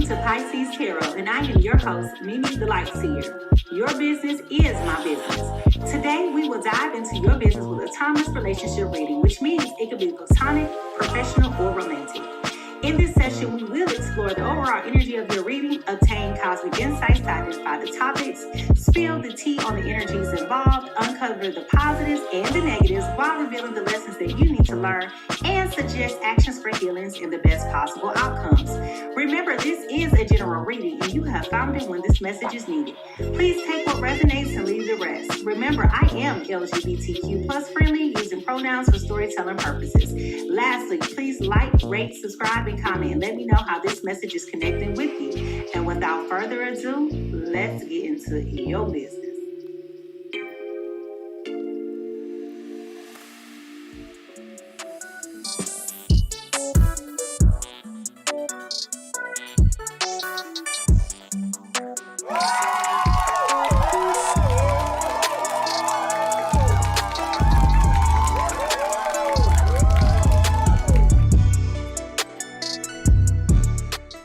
to Pisces Tarot, and I am your host, Mimi the Light Seer. Your business is my business. Today, we will dive into your business with a timeless relationship reading, which means it could be platonic, professional, or romantic. In this session, we will explore the overall energy of your reading, obtain cosmic insights to identify the topics, spill the tea on the energies involved, uncover the positives and the negatives while revealing the lessons that you need to learn, and suggest actions for healings and the best possible outcomes. Remember, this is a general reading, and you have found it when this message is needed. Please take what resonates and leave the rest. Remember, I am LGBTQ plus friendly, using pronouns for storytelling purposes. Lastly, please like, rate, subscribe, and comment, and let me know how this message is connecting with you. And without further ado, let's get into your business.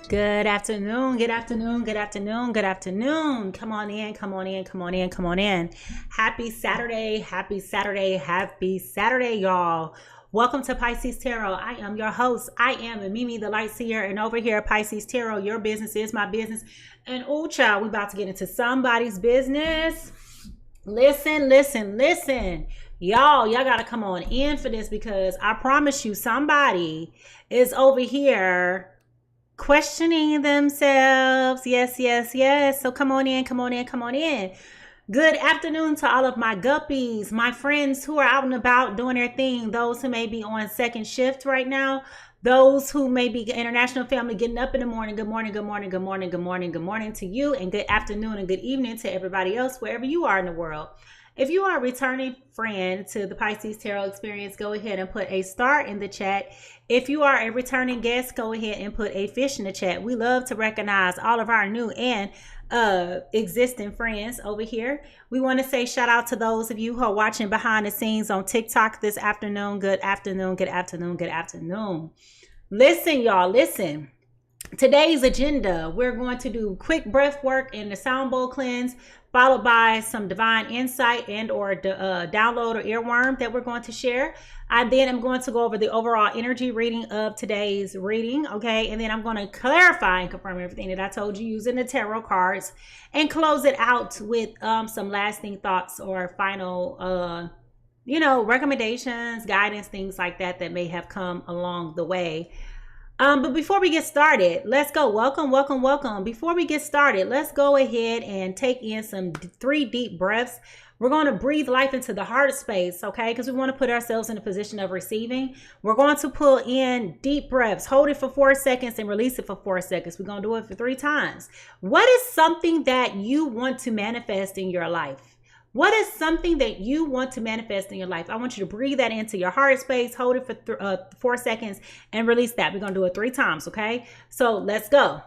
Good afternoon, good afternoon, good afternoon, good afternoon. Come on in, come on in, come on in, come on in. Happy Saturday, happy Saturday, happy Saturday, y'all. Welcome to Pisces Tarot. I am your host. I am Mimi the Light Seer, and over here at Pisces Tarot, your business is my business. And oh child, we about to get into somebody's business. Listen, listen, listen. Y'all gotta come on in for this, because I promise you somebody is over here questioning themselves. Yes. So come on in, come on in, come on in. Good afternoon to all of my guppies, my friends who are out and about doing their thing, those who may be on second shift right now, those who may be international family getting up in the morning. Good morning, good morning, good morning, good morning, good morning to you, and good afternoon and good evening to everybody else wherever you are in the world. If you are a returning friend to the Pisces Tarot experience, go ahead and put a star in the chat. If you are a returning guest, go ahead and put a fish in the chat. We love to recognize all of our new and existing friends over here. We want to say shout out to those of you who are watching behind the scenes on TikTok this afternoon. Good afternoon, good afternoon, good afternoon. Listen, y'all, listen. Today's agenda, we're going to do quick breath work and the sound bowl cleanse, followed by some divine insight and or download or earworm that we're going to share. Then I'm going to go over the overall energy reading of today's reading, okay? And then I'm going to clarify and confirm everything that I told you using the tarot cards, and close it out with some lasting thoughts or final, recommendations, guidance, things like that may have come along the way. But before we get started, let's go. Welcome, welcome, welcome. Before we get started, let's go ahead and take in some 3 deep breaths. We're going to breathe life into the heart space, okay? Because we want to put ourselves in a position of receiving. We're going to pull in deep breaths, hold it for 4 seconds, and release it for 4 seconds. We're going to do it for 3 times. What is something that you want to manifest in your life? What is something that you want to manifest in your life? I want you to breathe that into your heart space, hold it for 4 seconds, and release that. We're going to do it 3 times, okay? So let's go.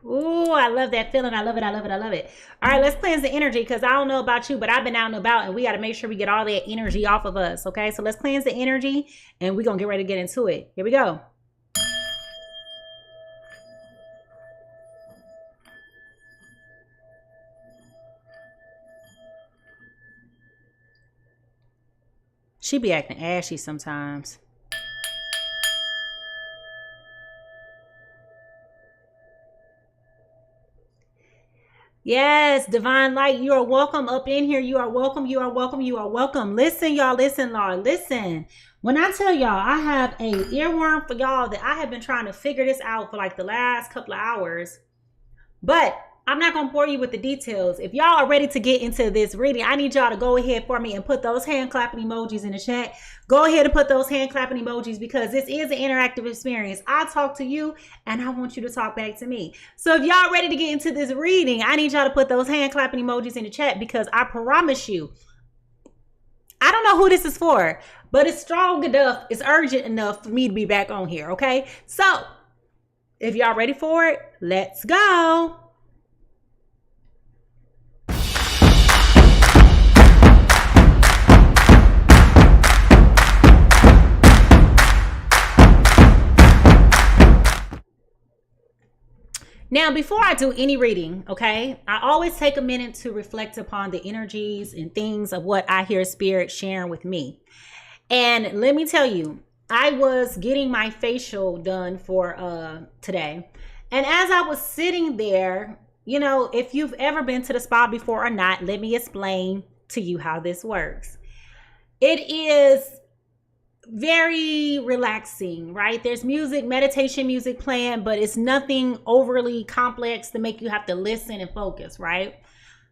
Ooh, I love that feeling. I love it. I love it. I love it. All right, let's cleanse the energy, because I don't know about you, but I've been out and about, and we got to make sure we get all that energy off of us. Okay, so let's cleanse the energy, and we're going to get ready to get into it. Here we go. She be acting ashy sometimes. Yes, divine light, you are welcome up in here. You are welcome. You are welcome. You are welcome. Listen, y'all. Listen, Lord. Listen. When I tell y'all, I have a earworm for y'all that I have been trying to figure this out for like the last couple of hours. But I'm not going to bore you with the details. If y'all are ready to get into this reading, I need y'all to go ahead for me and put those hand clapping emojis in the chat. Go ahead and put those hand clapping emojis because this is an interactive experience. I talk to you and I want you to talk back to me. So if y'all ready to get into this reading, I need y'all to put those hand clapping emojis in the chat because I promise you, I don't know who this is for, but it's strong enough, it's urgent enough for me to be back on here, okay? So if y'all ready for it, let's go. Now, before I do any reading, okay, I always take a minute to reflect upon the energies and things of what I hear Spirit sharing with me. And let me tell you, I was getting my facial done for today. And as I was sitting there, you know, if you've ever been to the spa before or not, let me explain to you how this works. It is very relaxing, right? There's music, meditation music playing, but it's nothing overly complex to make you have to listen and focus, right?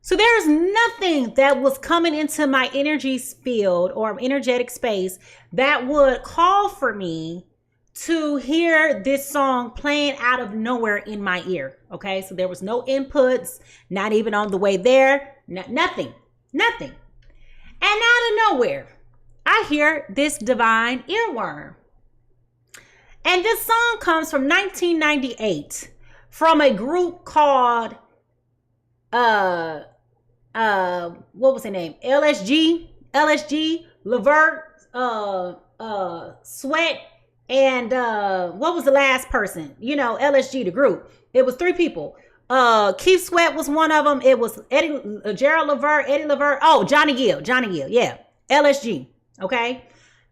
So there's nothing that was coming into my energy field or energetic space that would call for me to hear this song playing out of nowhere in my ear, okay? So there was no inputs, not even on the way there, nothing. And out of nowhere, I hear this divine earworm. And this song comes from 1998 from a group called what was her name? LSG, Levert, Sweat, and what was the last person? You know, LSG, the group. It was 3 people. Keith Sweat was one of them. It was Gerald Levert, Eddie Levert. Oh, Johnny Gill, yeah. LSG. Okay,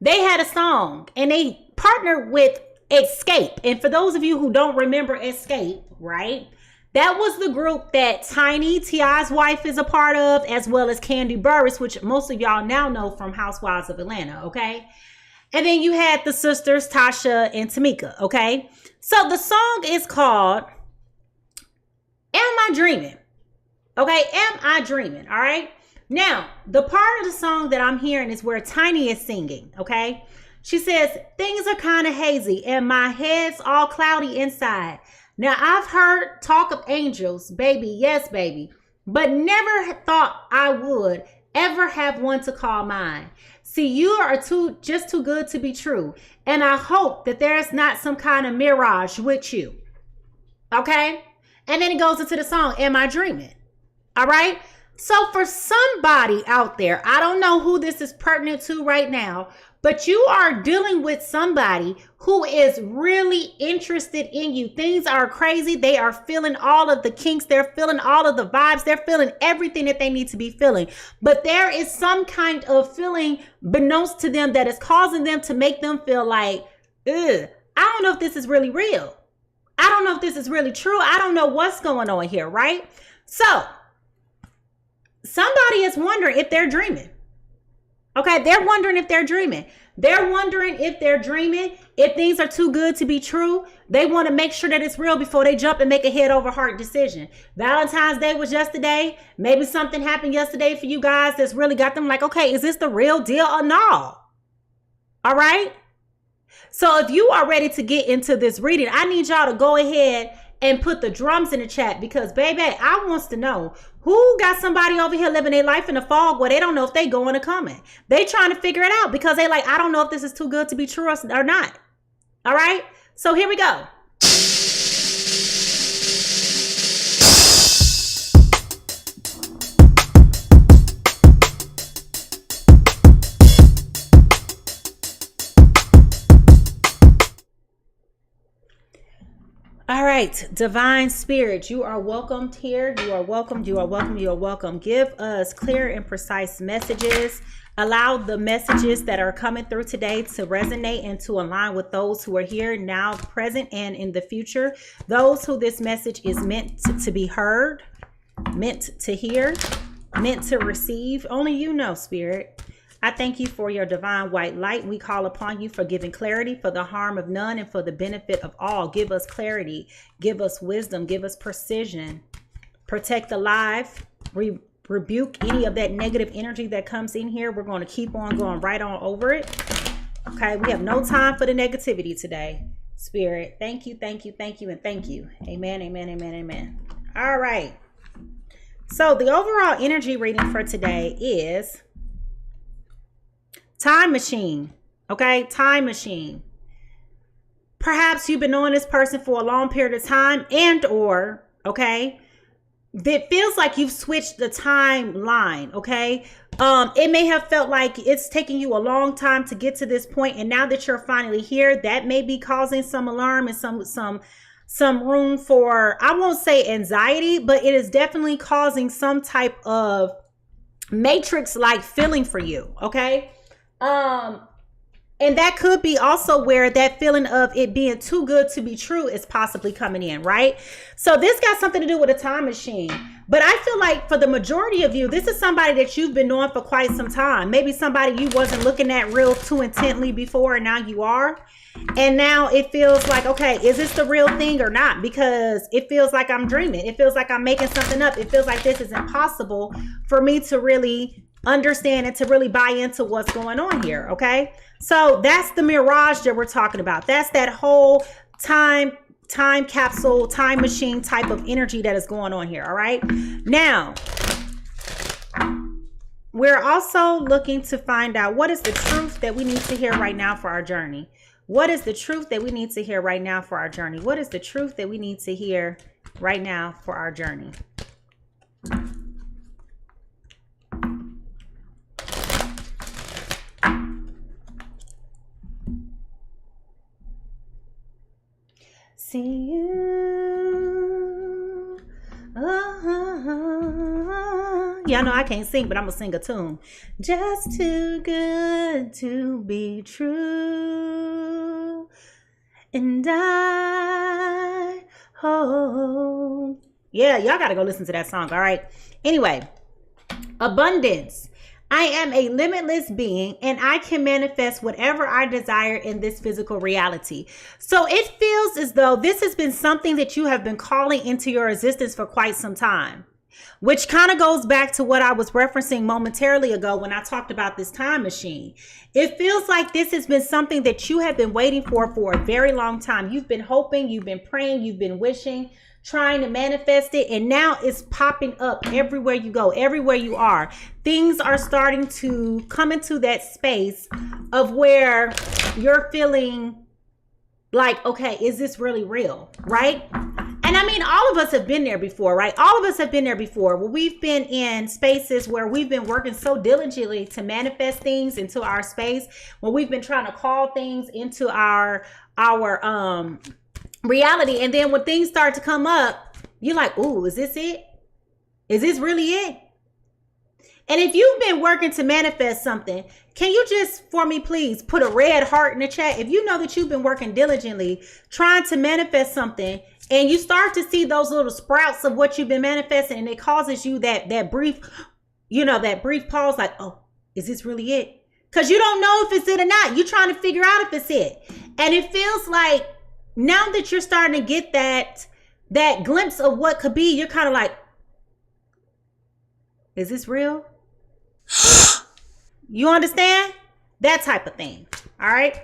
they had a song and they partnered with Escape. And for those of you who don't remember Escape, right, that was the group that Tiny, T.I.'s wife, is a part of, as well as Candy Burris, which most of y'all now know from Housewives of Atlanta. Okay, and then you had the sisters Tasha and Tamika. Okay, so the song is called Am I Dreaming? Okay, Am I Dreaming? All right. Now, the part of the song that I'm hearing is where Tiny is singing, okay? She says, things are kind of hazy and my head's all cloudy inside. Now, I've heard talk of angels, baby, yes, baby, but never thought I would ever have one to call mine. See, you are just too good to be true, and I hope that there's not some kind of mirage with you, okay? And then it goes into the song, Am I Dreaming? All right? So for somebody out there, I don't know who this is pertinent to right now, but you are dealing with somebody who is really interested in you. Things are crazy. They are feeling all of the kinks. They're feeling all of the vibes. They're feeling everything that they need to be feeling. But there is some kind of feeling beknownst to them that is causing them to make them feel like, ugh, I don't know if this is really real. I don't know if this is really true. I don't know what's going on here, right? So somebody is wondering if they're dreaming. Okay, they're wondering if they're dreaming. They're wondering if they're dreaming, if things are too good to be true. They want to make sure that it's real before they jump and make a head over heart decision. Valentine's Day was yesterday. Maybe something happened yesterday for you guys that's really got them like, okay, is this the real deal or no? All right. So if you are ready to get into this reading, I need y'all to go ahead and put the drums in the chat because, baby, I wants to know who got somebody over here living their life in the fog where they don't know if they going or coming. They trying to figure it out because they like, I don't know if this is too good to be true or not. All right. So here we go. All right, divine spirit, you are welcomed here. You are welcomed. You are welcome. You are welcome. Give us clear and precise messages. Allow the messages that are coming through today to resonate and to align with those who are here now, present, and in the future. Those who this message is meant to be heard, meant to hear, meant to receive. Only you know, spirit. I thank you for your divine white light. We call upon you for giving clarity for the harm of none and for the benefit of all. Give us clarity. Give us wisdom. Give us precision. protect the live, rebuke any of that negative energy that comes in here. We're going to keep on going right on over it. Okay, we have no time for the negativity today. Spirit, thank you, thank you, thank you, and thank you. Amen, amen, amen, amen. All right. So the overall energy reading for today is time machine. Okay, time machine. Perhaps you've been knowing this person for a long period of time, and or, okay, it feels like you've switched the timeline, okay? It may have felt like it's taking you a long time to get to this point, and now that you're finally here, that may be causing some alarm and some room for, I won't say anxiety, but it is definitely causing some type of matrix-like feeling for you, okay? And that could be also where that feeling of it being too good to be true is possibly coming in, right? So this got something to do with a time machine. But I feel like for the majority of you, this is somebody that you've been knowing for quite some time. Maybe somebody you wasn't looking at real too intently before, and now you are. And now it feels like, okay, is this the real thing or not? Because it feels like I'm dreaming. It feels like I'm making something up. It feels like this is impossible for me to really understand and to really buy into what's going on here, okay? So that's the mirage that we're talking about. That's that whole time capsule, time machine type of energy that is going on here, all right? Now, we're also looking to find out what is the truth that we need to hear right now for our journey. What is the truth that we need to hear right now for our journey? What is the truth that we need to hear right now for our journey? See you. Y'all know I can't sing, but I'm gonna sing a tune. Just too good to be true. And I hope. Yeah, y'all gotta go listen to that song, all right? Anyway, abundance. I am a limitless being, and I can manifest whatever I desire in this physical reality. So it feels as though this has been something that you have been calling into your existence for quite some time, which kind of goes back to what I was referencing momentarily ago when I talked about this time machine. It feels like this has been something that you have been waiting for a very long time. You've been hoping, you've been praying, you've been wishing, trying to manifest it, and now it's popping up everywhere you go, everywhere you are. Things are starting to come into that space of where you're feeling like, okay, is this really real, right? And I mean, all of us have been there before, right? All of us have been there before. Well, we've been in spaces where we've been working so diligently to manifest things into our space, where we've been trying to call things into our reality, and then when things start to come up, you're like, ooh, is this it? Is this really it? And if you've been working to manifest something, can you just, for me, please, put a red heart in the chat? If you know that you've been working diligently trying to manifest something, and you start to see those little sprouts of what you've been manifesting, and it causes you that brief, that brief pause, like, oh, is this really it? Because you don't know if it's it or not. You're trying to figure out if it's it. And it feels like now that you're starting to get that glimpse of what could be, you're kind of like, is this real? You understand? That type of thing. All right.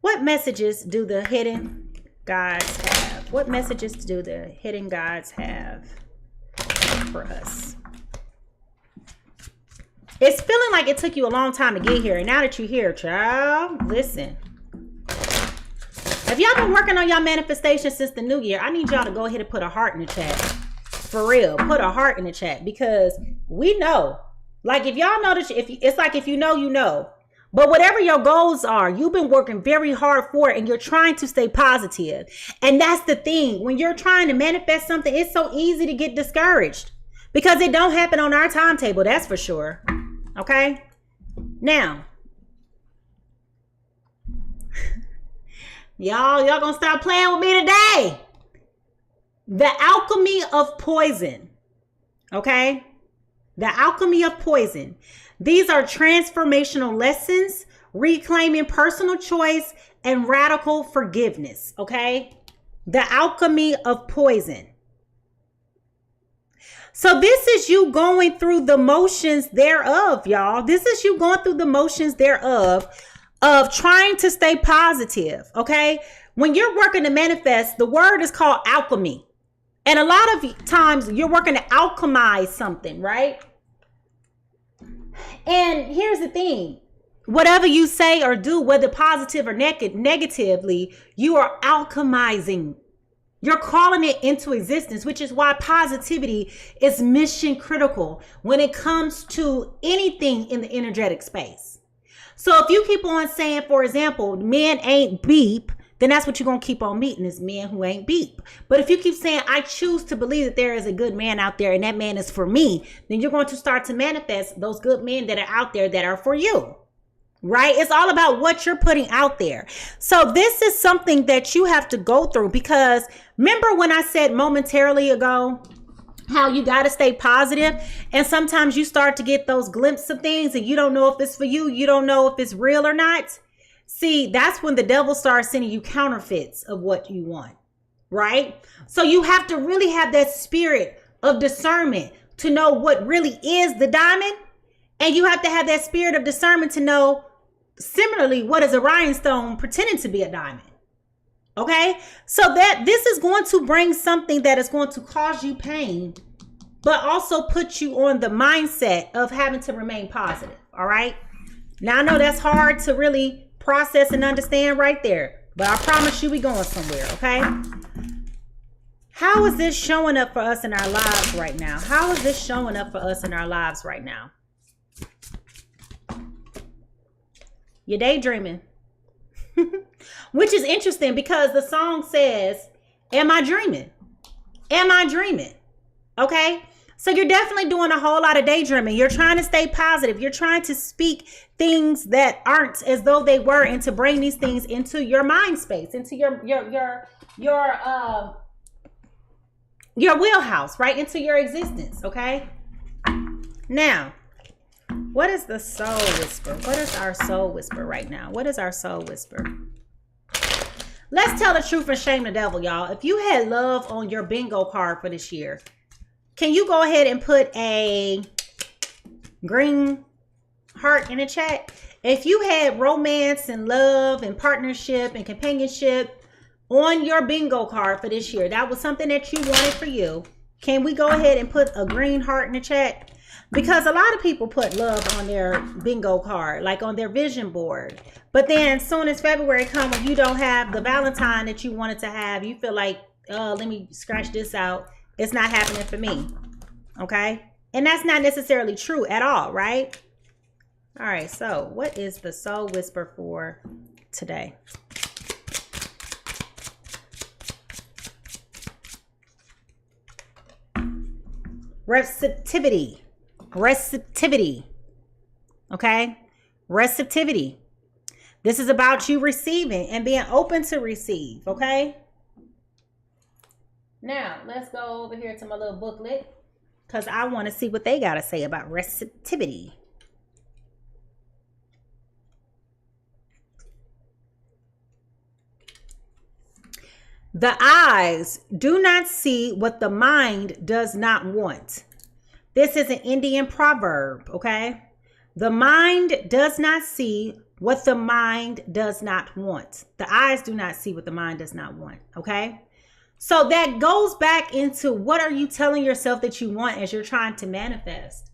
What messages do the hidden guides have? What messages do the hidden guides have for us? It's feeling like it took you a long time to get here. And now that you're here, child, listen. If y'all been working on y'all manifestation since the new year, I need y'all to go ahead and put a heart in the chat. For real, put a heart in the chat, because we know. Like, if y'all know that, it's like, if you know, you know. But whatever your goals are, you've been working very hard for it, and you're trying to stay positive. And that's the thing. When you're trying to manifest something, it's so easy to get discouraged because it don't happen on our timetable. That's for sure. Okay. Now, y'all gonna stop playing with me today. The alchemy of poison. Okay. The alchemy of poison. These are transformational lessons, reclaiming personal choice, and radical forgiveness. Okay. The alchemy of poison. So this is you going through the motions thereof, y'all. This is you going through the motions thereof of trying to stay positive, okay? When you're working to manifest, the word is called alchemy. And a lot of times you're working to alchemize something, right? And here's the thing. Whatever you say or do, whether positive or negatively, you are alchemizing. You're calling it into existence, which is why positivity is mission critical when it comes to anything in the energetic space. So if you keep on saying, for example, men ain't beep, then that's what you're going to keep on meeting, is men who ain't beep. But if you keep saying, I choose to believe that there is a good man out there and that man is for me, then you're going to start to manifest those good men that are out there that are for you. Right? It's all about what you're putting out there. So this is something that you have to go through, because remember when I said momentarily ago how you got to stay positive, and sometimes you start to get those glimpses of things and you don't know if it's for you. You don't know if it's real or not. See, that's when the devil starts sending you counterfeits of what you want. Right? So you have to really have that spirit of discernment to know what really is the diamond. And you have to have that spirit of discernment to know similarly what is a rhinestone pretending to be a diamond. Okay, so that this is going to bring something that is going to cause you pain, but also put you on the mindset of having to remain positive. All right, now I know that's hard to really process and understand right there, but I promise you we going somewhere. Okay, how is this showing up for us in our lives right now? How is this showing up for us in our lives right now? You're daydreaming. Which is interesting because the song says, am I dreaming? Am I dreaming? Okay. So you're definitely doing a whole lot of daydreaming. You're trying to stay positive. You're trying to speak things that aren't as though they were, and to bring these things into your mind space, into your wheelhouse, right? Into your existence. Okay. Now, what is the soul whisper? What is our soul whisper right now? What is our soul whisper? Let's tell the truth and shame the devil, y'all. If you had love on your bingo card for this year, can you go ahead and put a green heart in the chat? If you had romance and love and partnership and companionship on your bingo card for this year, that was something that you wanted for you, can we go ahead and put a green heart in the chat? Because a lot of people put love on their bingo card, like on their vision board. But then as soon as February comes, when you don't have the Valentine that you wanted to have, you feel like, oh, let me scratch this out. It's not happening for me. Okay? And that's not necessarily true at all, right? All right, so what is the soul whisper for today? Receptivity. Receptivity. Okay? Receptivity. This is about you receiving and being open to receive. Okay? Now, let's go over here to my little booklet, because I want to see what they got to say about receptivity. The eyes do not see what the mind does not want. This is an Indian proverb, okay? The mind does not see what the mind does not want. The eyes do not see what the mind does not want, okay? So that goes back into, what are you telling yourself that you want as you're trying to manifest?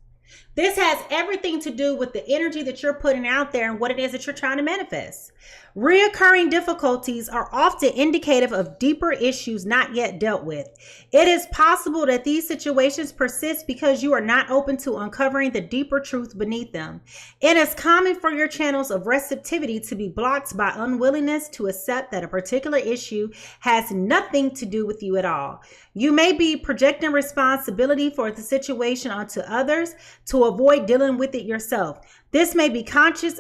This has everything to do with the energy that you're putting out there and what it is that you're trying to manifest. Reoccurring difficulties are often indicative of deeper issues not yet dealt with. It is possible that these situations persist because you are not open to uncovering the deeper truth beneath them. It is common for your channels of receptivity to be blocked by unwillingness to accept that a particular issue has nothing to do with you at all. You may be projecting responsibility for the situation onto others to avoid dealing with it yourself. This may be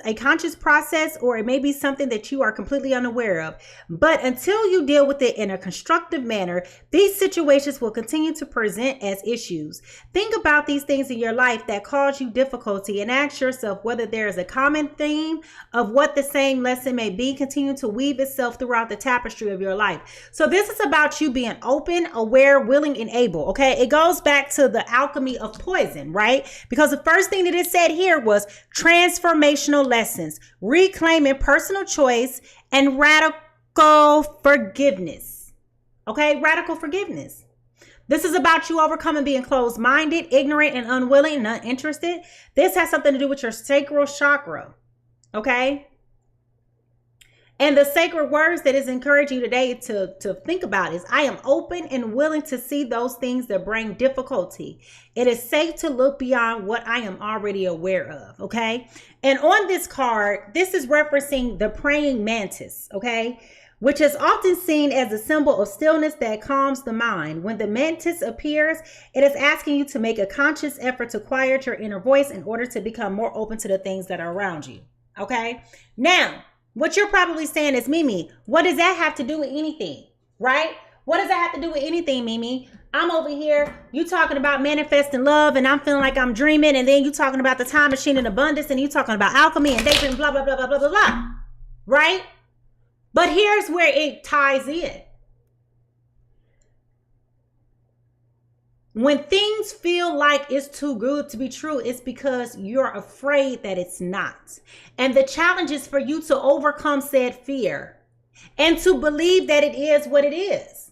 a conscious process, or it may be something that you are completely unaware of. But until you deal with it in a constructive manner, these situations will continue to present as issues. Think about these things in your life that cause you difficulty and ask yourself whether there is a common theme of what the same lesson may be, continue to weave itself throughout the tapestry of your life. So this is about you being open, aware, willing, and able. Okay, it goes back to the alchemy of poison, right? Because the first thing that it said here was transformational lessons, reclaiming personal choice, and radical forgiveness. Okay, radical forgiveness. This is about you overcoming being closed-minded, ignorant, and unwilling and uninterested. This has something to do with your sacral chakra. Okay? And the sacred words that is encouraging you today to think about is, I am open and willing to see those things that bring difficulty. It is safe to look beyond what I am already aware of, okay? And on this card, this is referencing the praying mantis, okay? Which is often seen as a symbol of stillness that calms the mind. When the mantis appears, it is asking you to make a conscious effort to quiet your inner voice in order to become more open to the things that are around you, okay? Now, what you're probably saying is, Mimi, what does that have to do with anything, right? What does that have to do with anything, Mimi? I'm over here, you talking about manifesting love, and I'm feeling like I'm dreaming, and then you talking about the time machine and abundance, and you talking about alchemy and dating, blah, blah, blah, blah, blah, blah, blah, right? But here's where it ties in. When things feel like it's too good to be true, it's because you're afraid that it's not. And the challenge is for you to overcome said fear and to believe that it is what it is.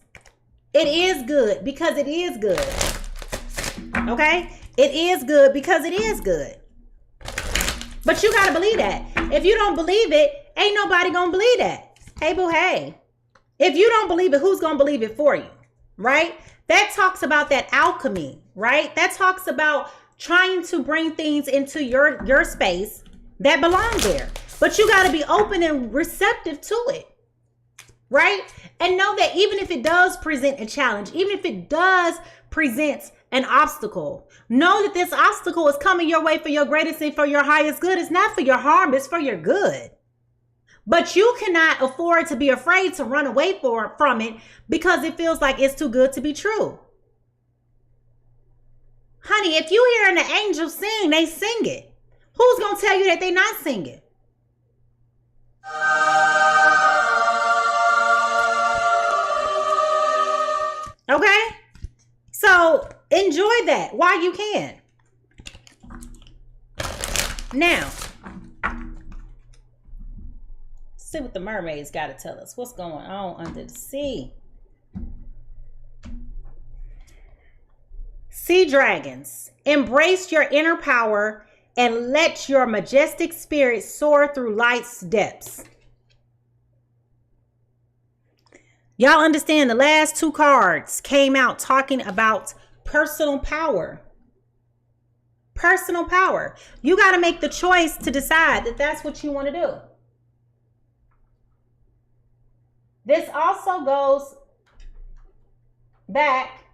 It is good because it is good. Okay? It is good because it is good. But you got to believe that. If you don't believe it, ain't nobody going to believe that. Hey, boo, hey. If you don't believe it, who's going to believe it for you? Right? That talks about that alchemy, right? That talks about trying to bring things into your space that belong there. But you got to be open and receptive to it, right? And know that even if it does present a challenge, even if it does present an obstacle, know that this obstacle is coming your way for your greatest and for your highest good. It's not for your harm, it's for your good. But you cannot afford to be afraid to run away from it because it feels like it's too good to be true. Honey, if you hearing the angels sing, they sing it. Who's going to tell you that they're not singing? Okay? So enjoy that while you can. Now, see what the mermaids got to tell us. What's going on under the sea? Sea dragons, embrace your inner power and let your majestic spirit soar through life's depths. Y'all understand the last two cards came out talking about personal power. Personal power. You got to make the choice to decide that that's what you want to do. This also goes back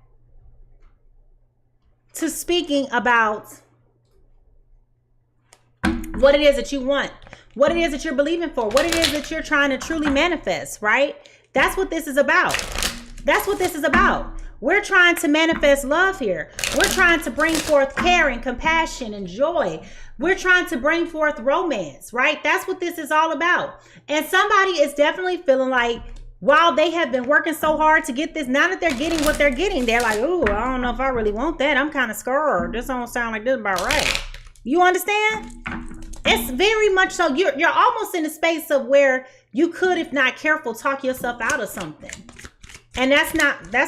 to speaking about what it is that you want, what it is that you're believing for, what it is that you're trying to truly manifest, right? That's what this is about. That's what this is about. We're trying to manifest love here. We're trying to bring forth care and compassion and joy. We're trying to bring forth romance, right? That's what this is all about. And somebody is definitely feeling like, while they have been working so hard to get this, now that they're getting what they're getting, they're like, ooh, I don't know if I really want that. I'm kind of scared. This don't sound like this about right. You understand? It's very much so. You're almost in a space of where you could, if not careful, talk yourself out of something. And that's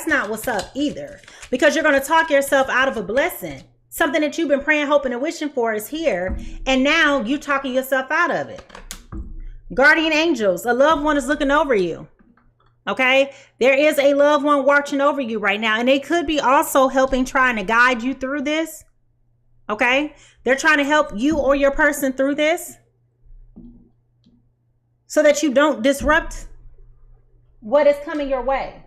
not what's up either. Because you're going to talk yourself out of a blessing. Something that you've been praying, hoping, and wishing for is here. And now you're talking yourself out of it. Guardian angels, a loved one is looking over you. Okay, there is a loved one watching over you right now, and they could be also helping, trying to guide you through this. Okay, they're trying to help you or your person through this so that you don't disrupt what is coming your way.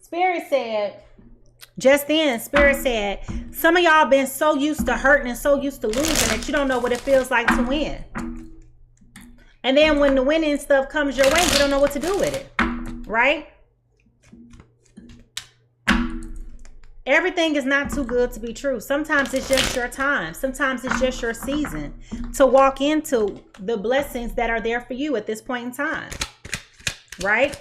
Spirit said, Just then, Spirit said, some of y'all been so used to hurting and so used to losing that you don't know what it feels like to win. And then when the winning stuff comes your way, you don't know what to do with it. Right? Everything is not too good to be true. Sometimes it's just your time. Sometimes it's just your season to walk into the blessings that are there for you at this point in time. Right?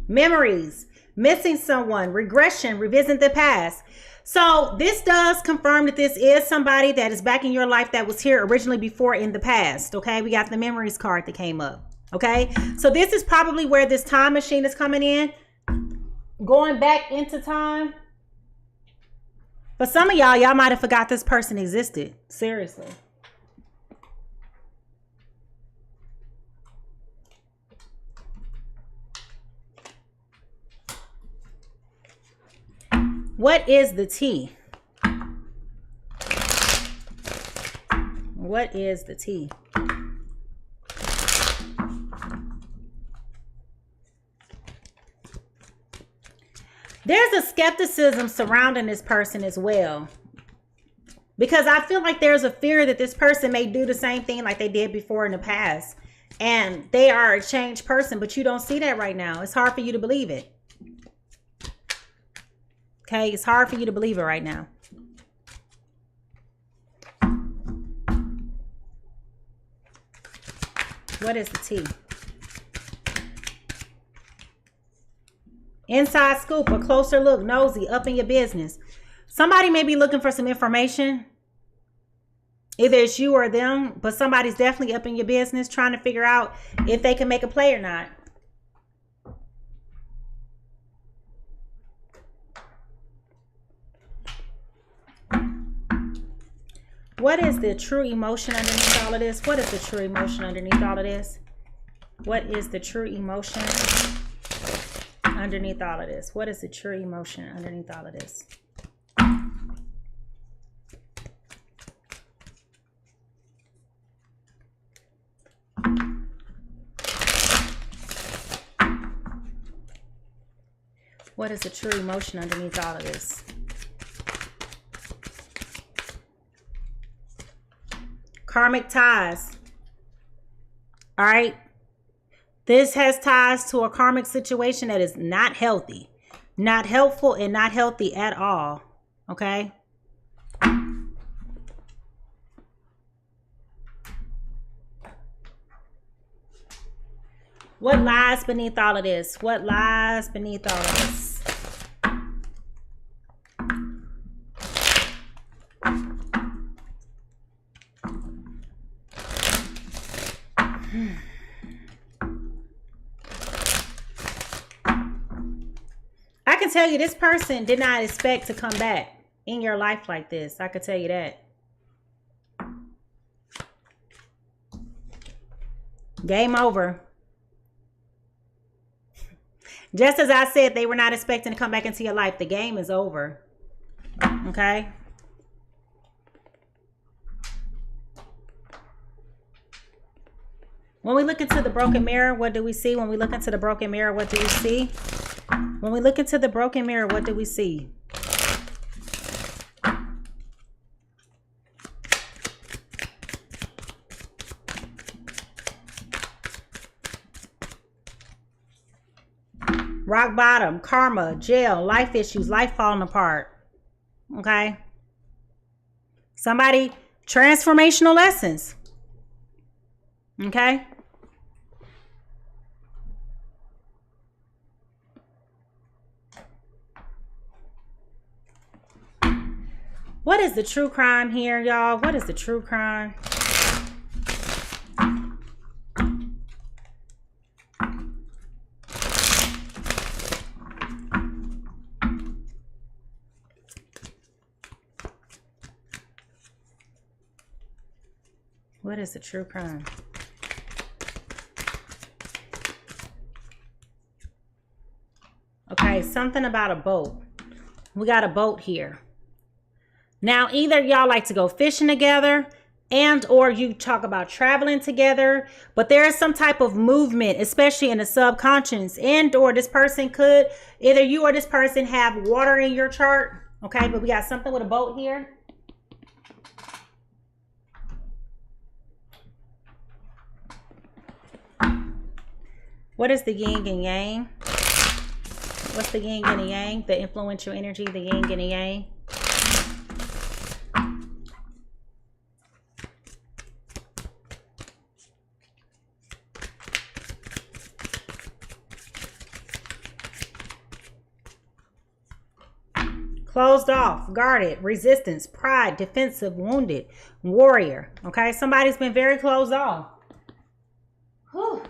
Memories, missing someone, regression, revisit the past. So this does confirm that this is somebody that is back in your life that was here originally before in the past. Okay, we got the memories card that came up. Okay, so this is probably where this time machine is coming in, going back into time. For some of y'all might have forgot this person existed. Seriously. What is the tea? What is the tea? There's a skepticism surrounding this person as well. Because I feel like there's a fear that this person may do the same thing like they did before in the past. And they are a changed person, but you don't see that right now. It's hard for you to believe it. Okay, it's hard for you to believe it right now. What is the tea? Inside scoop, a closer look, nosy, up in your business. Somebody may be looking for some information. Either it's you or them, but somebody's definitely up in your business trying to figure out if they can make a play or not. What is the true emotion underneath all of this? What is the true emotion underneath all of this? What is the true emotion underneath all of this? What is the true emotion underneath all of this? What is the true emotion underneath all of this? Karmic ties. All right. This has ties to a karmic situation that is not healthy, not helpful, and not healthy at all. Okay. What lies beneath all of this? What lies beneath all of this? I can tell you this person did not expect to come back in your life like this. I could tell you that. Game over. Just as I said, they were not expecting to come back into your life. The game is over. Okay? When we look into the broken mirror, what do we see? When we look into the broken mirror, what do we see? When we look into the broken mirror, what do we see? Rock bottom, karma, jail, life issues, life falling apart. Okay? Somebody, transformational lessons. Okay? What is the true crime here, y'all? What is the true crime? What is the true crime? Okay, something about a boat. We got a boat here. Now, either y'all like to go fishing together, and or you talk about traveling together, but there is some type of movement, especially in the subconscious, and or this person could, either you or this person, have water in your chart. Okay, but we got something with a boat here. What is the yin and yang? What's the yin and the yang? The influential energy, the yin and the yang. Closed off, guarded, resistance, pride, defensive, wounded, warrior. Okay, somebody's been very closed off. Whew.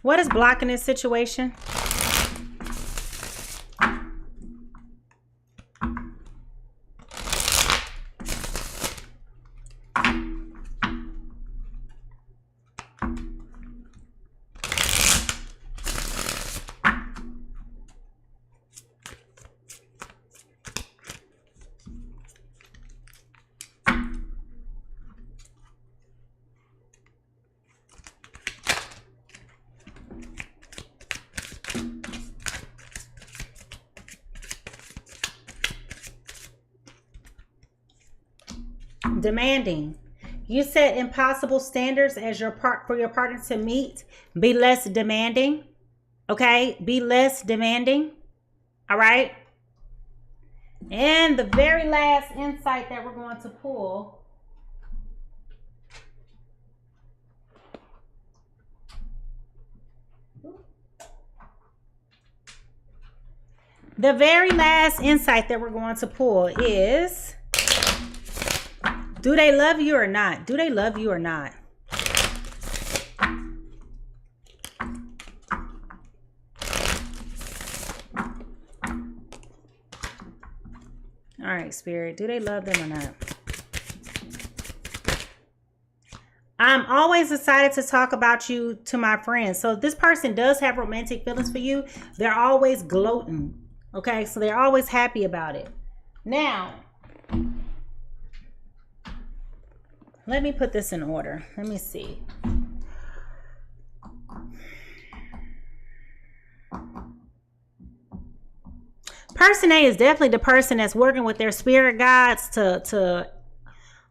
What is blocking this situation? Demanding. You set impossible standards as for your partner to meet. Be less demanding. Okay, be less demanding. All right. And the very last insight that we're going to pull. The very last insight that we're going to pull is, do they love you or not? Do they love you or not? All right, Spirit, do they love them or not? I'm always excited to talk about you to my friends. So if this person does have romantic feelings for you, they're always gloating. Okay, so they're always happy about it. Now, let me put this in order. Let me see. Person A is definitely the person that's working with their spirit guides to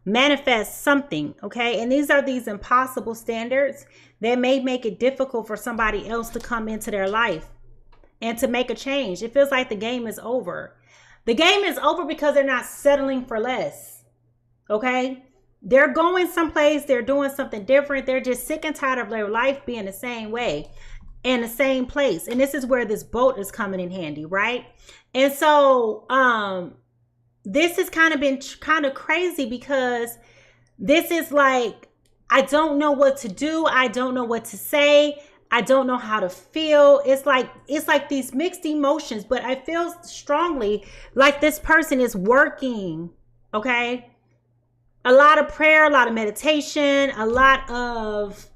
manifest something, okay? And these are these impossible standards that may make it difficult for somebody else to come into their life and to make a change. It feels like the game is over. The game is over because they're not settling for less, okay? They're going someplace. They're doing something different. They're just sick and tired of their life being the same way in the same place. And this is where this boat is coming in handy, right? And so this has kind of been kind of crazy because this is like, I don't know what to do. I don't know what to say. I don't know how to feel. It's like these mixed emotions, but I feel strongly like this person is working, okay? A lot of prayer, a lot of meditation, a lot of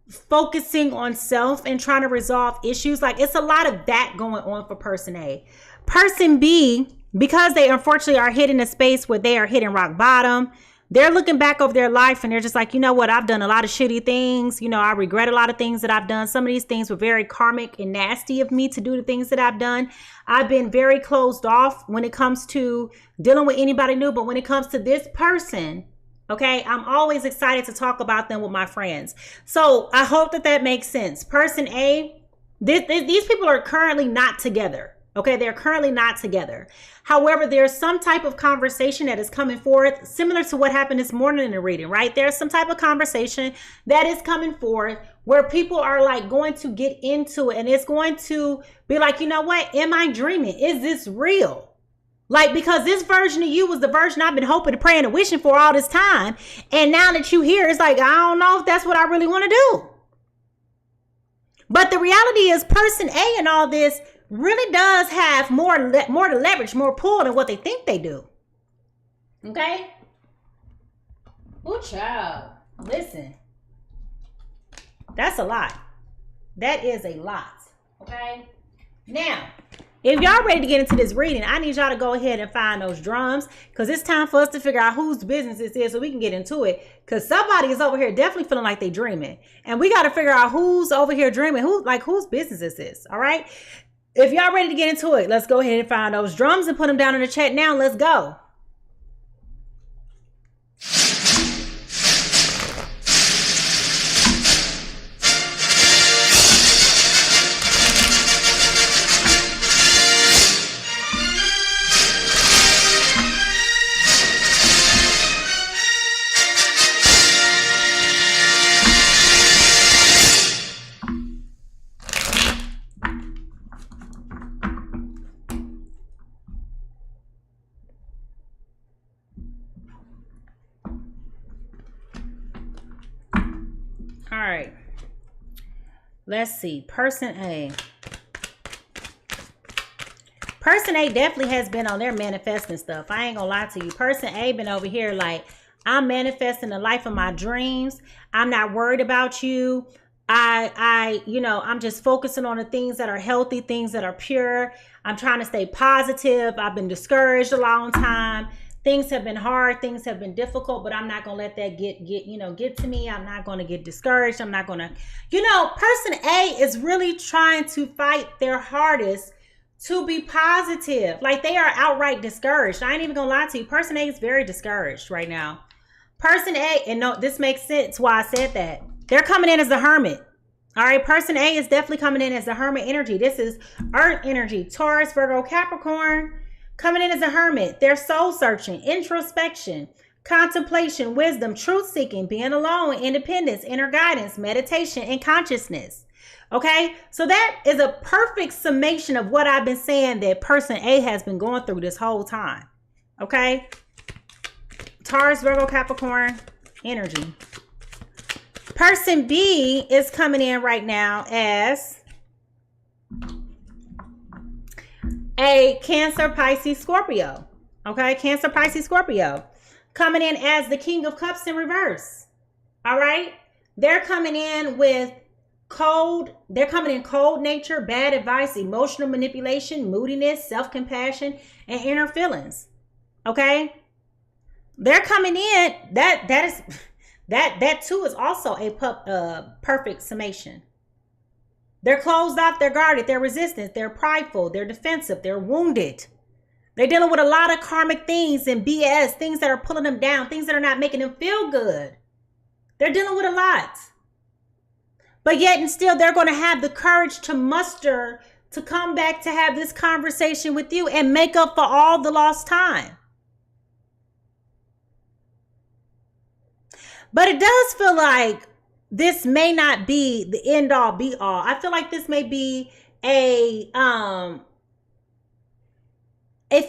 focusing on self and trying to resolve issues. Like, it's a lot of that going on for person A. Person B, because they unfortunately are hitting a space where they are hitting rock bottom, they're looking back over their life and they're just like, you know what? I've done a lot of shitty things. You know, I regret a lot of things that I've done. Some of these things were very karmic and nasty of me to do the things that I've done. I've been very closed off when it comes to dealing with anybody new. But when it comes to this person, okay, I'm always excited to talk about them with my friends. So I hope that that makes sense. Person A, these people are currently not together. Okay, they're currently not together. However, there's some type of conversation that is coming forth, similar to what happened this morning in the reading, right? There's some type of conversation that is coming forth where people are like going to get into it, and it's going to be like, you know what? Am I dreaming? Is this real? Like, because this version of you was the version I've been hoping and praying and wishing for all this time. And now that you here, it's like, I don't know if that's what I really want to do. But the reality is person A in all this really does have more to leverage, more pull than what they think they do. Okay? Ooh, child. Listen. That's a lot. That is a lot. Okay? Now, If y'all ready to get into this reading, I need y'all to go ahead and find those drums, because it's time for us to figure out whose business this is so we can get into it. Because somebody is over here definitely feeling like they dreaming. And we got to figure out who's over here dreaming, whose business this is. All right. If y'all ready to get into it, let's go ahead and find those drums and put them down in the chat now. Let's go. All right, let's see. Person A. Person A definitely has been on their manifesting stuff. I ain't gonna lie to you. Person A been over here like, I'm manifesting the life of my dreams. I'm not worried about you. I'm just focusing on the things that are healthy, things that are pure. I'm trying to stay positive. I've been discouraged a long time. Things have been hard, things have been difficult, but I'm not going to let that get to me. I'm not going to get discouraged. I'm not going to, person A is really trying to fight their hardest to be positive. Like, they are outright discouraged. I ain't even going to lie to you. Person A is very discouraged right now. Person A, and no, this makes sense why I said that. They're coming in as the hermit. All right, person A is definitely coming in as the hermit energy. This is earth energy, Taurus, Virgo, Capricorn. Coming in as a hermit. They're soul searching, introspection, contemplation, wisdom, truth seeking, being alone, independence, inner guidance, meditation, and consciousness. Okay, so that is a perfect summation of what I've been saying that person A has been going through this whole time. Okay, Taurus, Virgo, Capricorn energy. Person B is coming in right now as a Cancer, Pisces, Scorpio. Okay, Cancer, Pisces, Scorpio. Coming in as the King of Cups in reverse. All right, they're coming in with cold. They're coming in cold nature, bad advice, emotional manipulation, moodiness, self-compassion, and inner feelings. Okay, they're coming in. That too is also a perfect summation. They're closed off, they're guarded, they're resistant, they're prideful, they're defensive, they're wounded. They're dealing with a lot of karmic things and BS, things that are pulling them down, things that are not making them feel good. They're dealing with a lot. But yet and still, they're going to have the courage to muster, to come back to have this conversation with you and make up for all the lost time. But it does feel like this may not be the end all be all. I feel like this may be it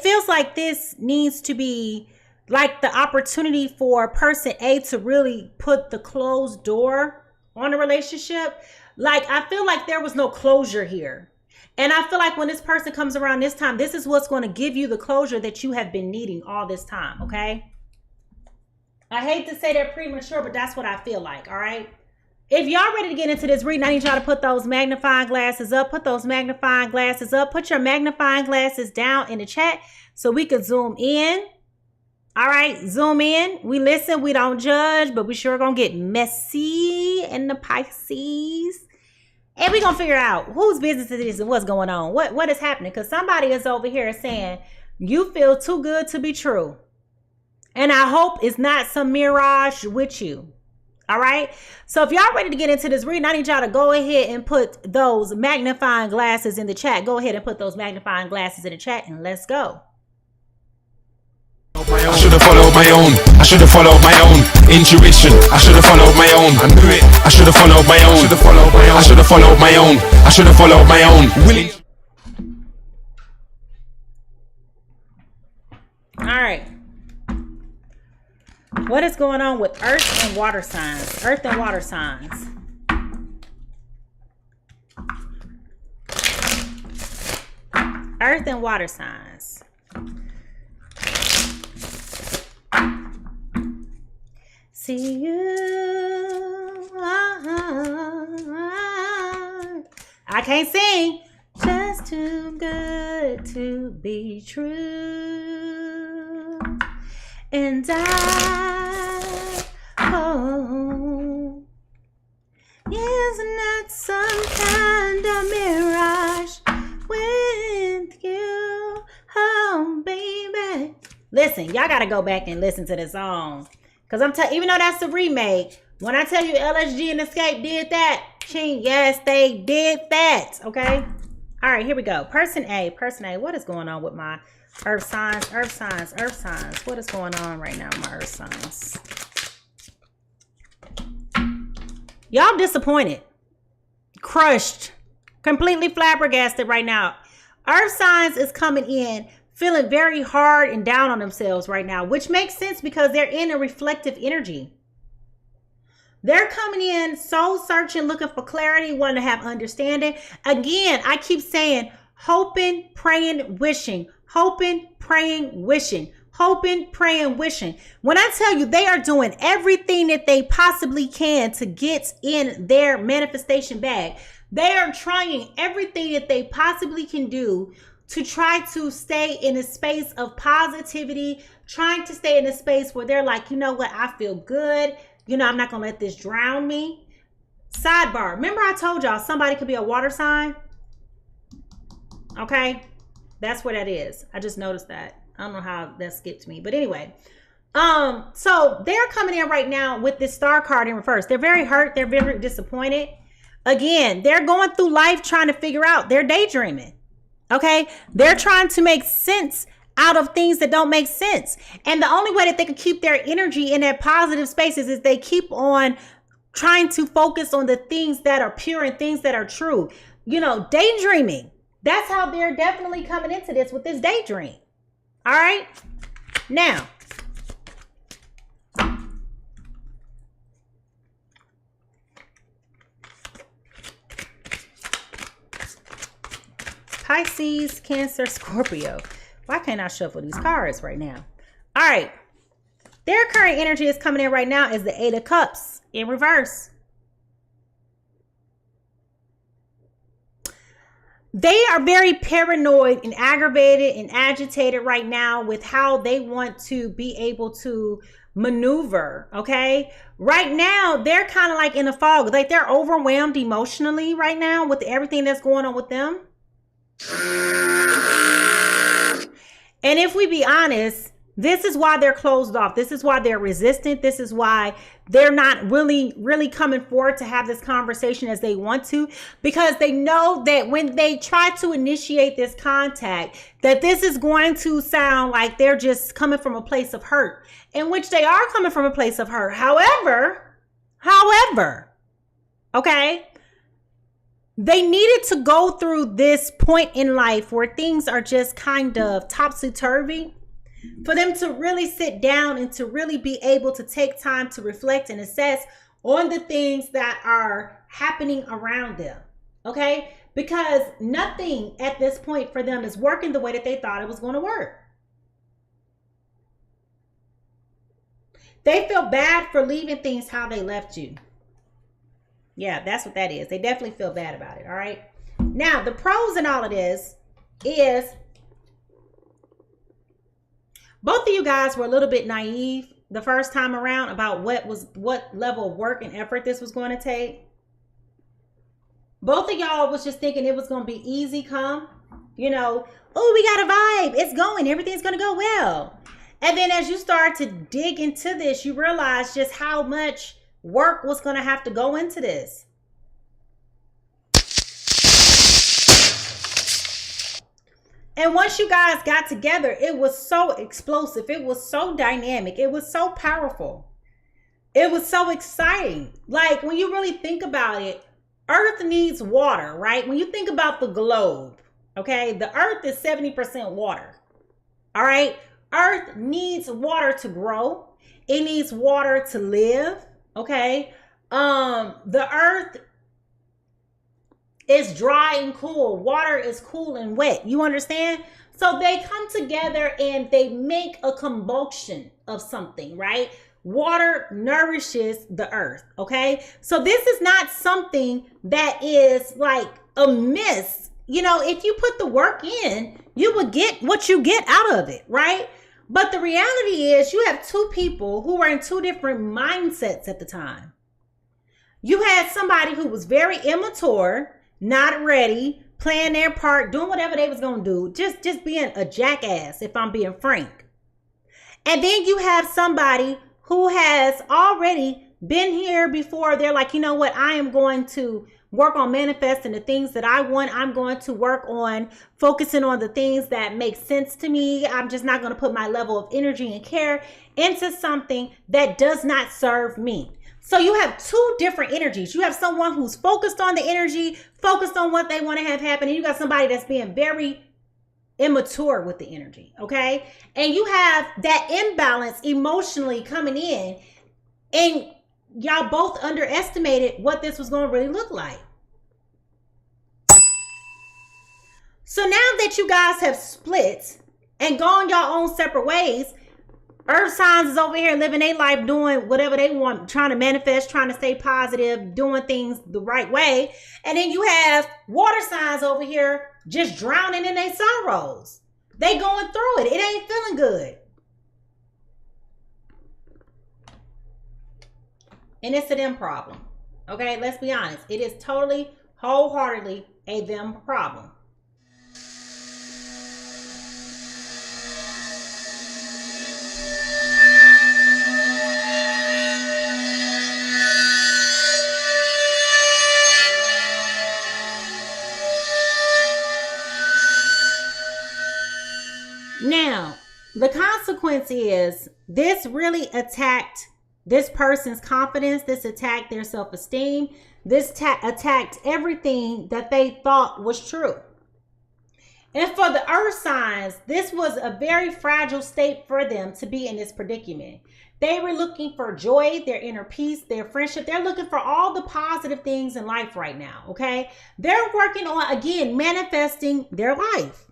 feels like this needs to be like the opportunity for person A to really put the closed door on a relationship. Like, I feel like there was no closure here. And I feel like when this person comes around this time, this is what's going to give you the closure that you have been needing all this time. Okay. I hate to say that premature, but that's what I feel like. All right. If y'all ready to get into this reading, I need y'all to put those magnifying glasses up. Put those magnifying glasses up. Put your magnifying glasses down in the chat so we could zoom in. All right, zoom in. We listen, we don't judge, but we sure gonna get messy in the Pisces. And we gonna figure out whose business it is and what's going on. What is happening? Because somebody is over here saying, you feel too good to be true. And I hope it's not some mirage with you. All right. So if y'all ready to get into this reading, I need y'all to go ahead and put those magnifying glasses in the chat. Go ahead and put those magnifying glasses in the chat and let's go. I should have followed my own. I should have followed my own intuition. I should have followed my own. I knew it. I should have followed my own. I should have followed my own. I should have followed my own. I should have followed my own. Willing. All right. What is going on with earth and water signs? Earth and water signs. Earth and water signs. See you. I can't sing. Just too good to be true. And I hope it's not some kind of mirage with you, oh baby. Listen, y'all gotta go back and listen to the song, cause even though that's a remake, when I tell you LSG and Escape did that, yes, they did that. Okay. All right, here we go. Person A. What is going on with my earth signs? What is going on right now with my earth signs? Y'all disappointed, crushed, completely flabbergasted right now. Earth signs is coming in feeling very hard and down on themselves right now, which makes sense because they're in a reflective energy. They're coming in soul searching, looking for clarity, wanting to have understanding. Again, I keep saying hoping, praying, wishing. Hoping, praying, wishing. Hoping, praying, wishing. When I tell you they are doing everything that they possibly can to get in their manifestation bag, they are trying everything that they possibly can do to try to stay in a space of positivity, trying to stay in a space where they're like, you know what, I feel good. You know, I'm not going to let this drown me. Sidebar. Remember I told y'all somebody could be a water sign? Okay. That's what that is. I just noticed that. I don't know how that skipped me. But anyway. So they're coming in right now with this star card in reverse. They're very hurt. They're very disappointed. Again, they're going through life trying to figure out. They're daydreaming. Okay. They're trying to make sense out of things that don't make sense. And the only way that they can keep their energy in that positive spaces is they keep on trying to focus on the things that are pure and things that are true. You know, daydreaming. That's how they're definitely coming into this, with this daydream. All right. Now, Pisces, Cancer, Scorpio. Why can't I shuffle these cards right now? All right. Their current energy is coming in right now is the Eight of Cups in reverse. They are very paranoid and aggravated and agitated right now with how they want to be able to maneuver. Okay. Right now, they're kind of like in a fog. Like they're overwhelmed emotionally right now with everything that's going on with them. And if we be honest, this is why they're closed off. This is why they're resistant. This is why they're not really coming forward to have this conversation as they want to, because they know that when they try to initiate this contact, that this is going to sound like they're just coming from a place of hurt, in which they are coming from a place of hurt. However, okay, they needed to go through this point in life where things are just kind of topsy-turvy for them to really sit down and to really be able to take time to reflect and assess on the things that are happening around them. Okay? Because nothing at this point for them is working the way that they thought it was going to work. They feel bad for leaving things how they left you. Yeah, that's what that is. They definitely feel bad about it. All right. Now, the pros in all of this is both of you guys were a little bit naive the first time around about what level of work and effort this was going to take. Both of y'all was just thinking it was going to be easy come, you know, oh, we got a vibe. It's going. Everything's going to go well. And then as you start to dig into this, you realize just how much work was going to have to go into this. And once you guys got together, it was so explosive. It was so dynamic. It was so powerful. It was so exciting. Like when you really think about it, Earth needs water, right? When you think about the globe, okay, the Earth is 70% water. All right. Earth needs water to grow. It needs water to live. Okay. The earth is dry and cool. Water is cool and wet. You understand? So they come together and they make a combustion of something, right? Water nourishes the earth. Okay. So this is not something that is like amiss you know, if you put the work in, you would get what you get out of it, right? But the reality is you have two people who were in two different mindsets at the time. You had somebody who was very immature, not ready, playing their part, doing whatever they was going to do, just being a jackass, if I'm being frank. And then you have somebody who has already been here before. They're like, you know what? I am going to work on manifesting the things that I want. I'm going to work on focusing on the things that make sense to me. I'm just not going to put my level of energy and care into something that does not serve me. So you have two different energies. You have someone who's focused on the energy, focused on what they want to have happen. And you got somebody that's being very immature with the energy. Okay. And you have that imbalance emotionally coming in, and y'all both underestimated what this was going to really look like. So now that you guys have split and gone your own separate ways, earth signs is over here living their life, doing whatever they want, trying to manifest, trying to stay positive, doing things the right way. And then you have water signs over here just drowning in their sorrows. They going through it. It ain't feeling good. And it's a them problem. Okay, let's be honest. It is totally, wholeheartedly a them problem. Now, the consequence is this really attacked this person's confidence. This attacked their self-esteem. This attacked everything that they thought was true. And for the earth signs, this was a very fragile state for them to be in this predicament. They were looking for joy, their inner peace, their friendship. They're looking for all the positive things in life right now, okay? They're working on, again, manifesting their life.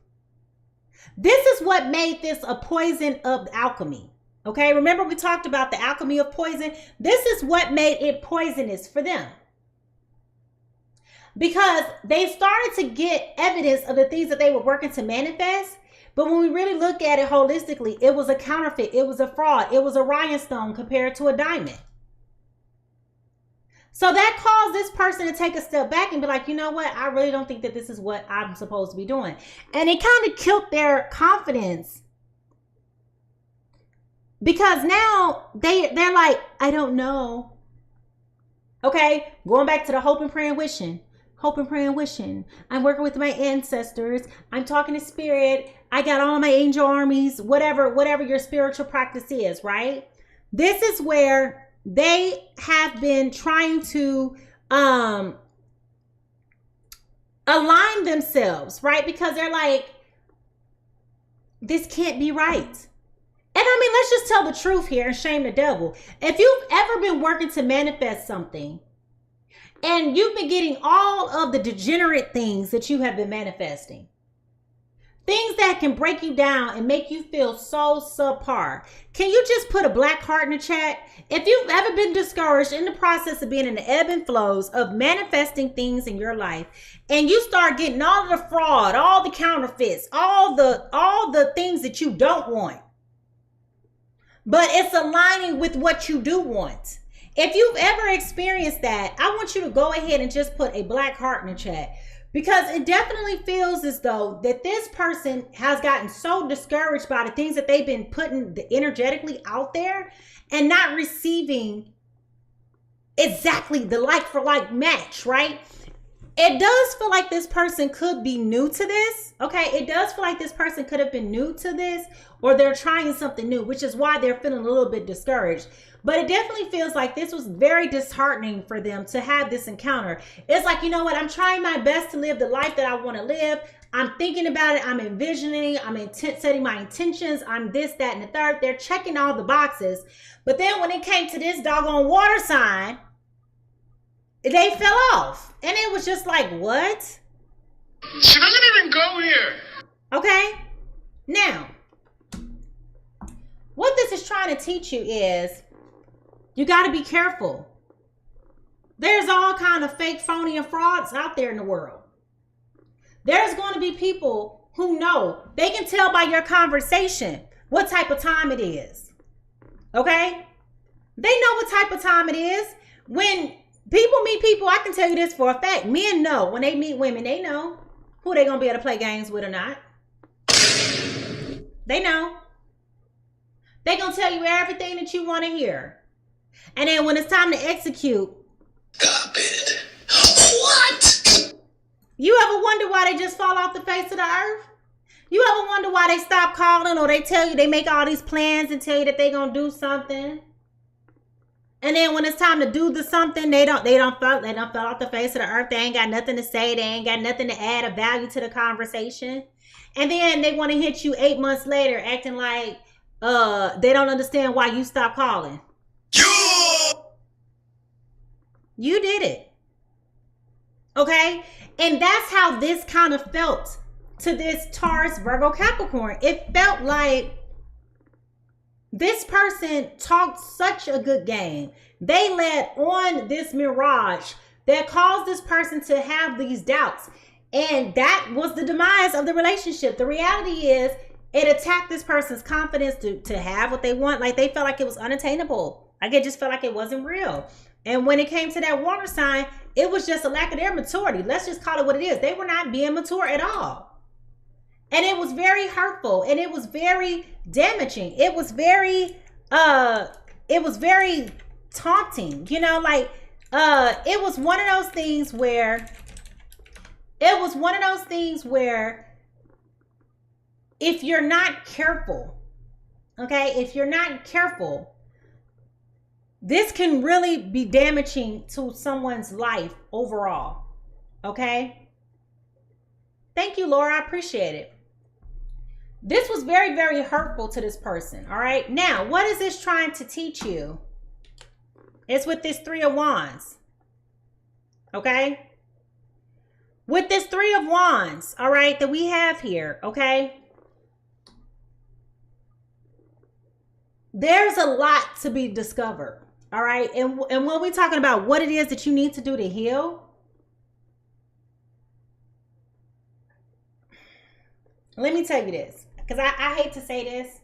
This is what made this a poison of alchemy. Okay, remember we talked about the alchemy of poison? This is what made it poisonous for them. Because they started to get evidence of the things that they were working to manifest. But when we really look at it holistically, it was a counterfeit. It was a fraud. It was a rhinestone compared to a diamond. So that caused this person to take a step back and be like, you know what? I really don't think that this is what I'm supposed to be doing. And it kind of killed their confidence. Because now they're like, I don't know. Okay, going back to the hope and pray and wishing. Hope and pray and wishing. I'm working with my ancestors. I'm talking to spirit. I got all my angel armies, whatever your spiritual practice is, right? This is where they have been trying to align themselves, right? Because they're like, this can't be right. And I mean, let's just tell the truth here and shame the devil. If you've ever been working to manifest something and you've been getting all of the degenerate things that you have been manifesting, things that can break you down and make you feel so subpar, can you just put a black heart in the chat? If you've ever been discouraged in the process of being in the ebb and flows of manifesting things in your life, and you start getting all of the fraud, all the counterfeits, all the things that you don't want, but it's aligning with what you do want. If you've ever experienced that, I want you to go ahead and just put a black heart in the chat, because it definitely feels as though that this person has gotten so discouraged by the things that they've been putting energetically out there and not receiving exactly the like for like match, right? It does feel like this person could be new to this, okay? It does feel like this person could have been new to this, or they're trying something new, which is why they're feeling a little bit discouraged. But it definitely feels like this was very disheartening for them to have this encounter. It's like, you know what? I'm trying my best to live the life that I want to live. I'm thinking about it. I'm envisioning. I'm setting my intentions. I'm this, that, and the third. They're checking all the boxes. But then when it came to this doggone water sign, they fell off. And it was just like, what? She doesn't even go here. Okay. Now, what this is trying to teach you is you got to be careful. There's all kind of fake, phony, and frauds out there in the world. There's going to be people who know. They can tell by your conversation what type of time it is. Okay? They know what type of time it is. When people meet people, I can tell you this for a fact. Men know. When they meet women, they know who they're going to be able to play games with or not. They know. They're going to tell you everything that you want to hear. And then when it's time to execute. Stop it. What? You ever wonder why they just fall off the face of the earth? You ever wonder why they stop calling, or they tell you, they make all these plans and tell you that they're going to do something? And then when it's time to do the something, they don't fall off the face of the earth. They ain't got nothing to say. They ain't got nothing to add a value to the conversation. And then they want to hit you 8 months later acting like they don't understand why you stopped calling. You did it. Okay? And that's how this kind of felt to this Taurus, Virgo, Capricorn. It felt like this person talked such a good game. They led on this mirage that caused this person to have these doubts. And that was the demise of the relationship. The reality is it attacked this person's confidence to have what they want. Like they felt like it was unattainable. Like it just felt like it wasn't real. And when it came to that water sign, it was just a lack of their maturity. Let's just call it what it is. They were not being mature at all. And it was very hurtful, and it was very damaging. It was very taunting, you know, like it was one of those things where if you're not careful, okay, if you're not careful, this can really be damaging to someone's life overall. Okay. Thank you, Laura. I appreciate it. This was very, very hurtful to this person. All right. Now, what is this trying to teach you? It's with this Three of Wands. Okay. With this Three of Wands, all right, that we have here. Okay. There's a lot to be discovered. All right. And when we're talking about what it is that you need to do to heal, let me tell you this, because I hate to say this,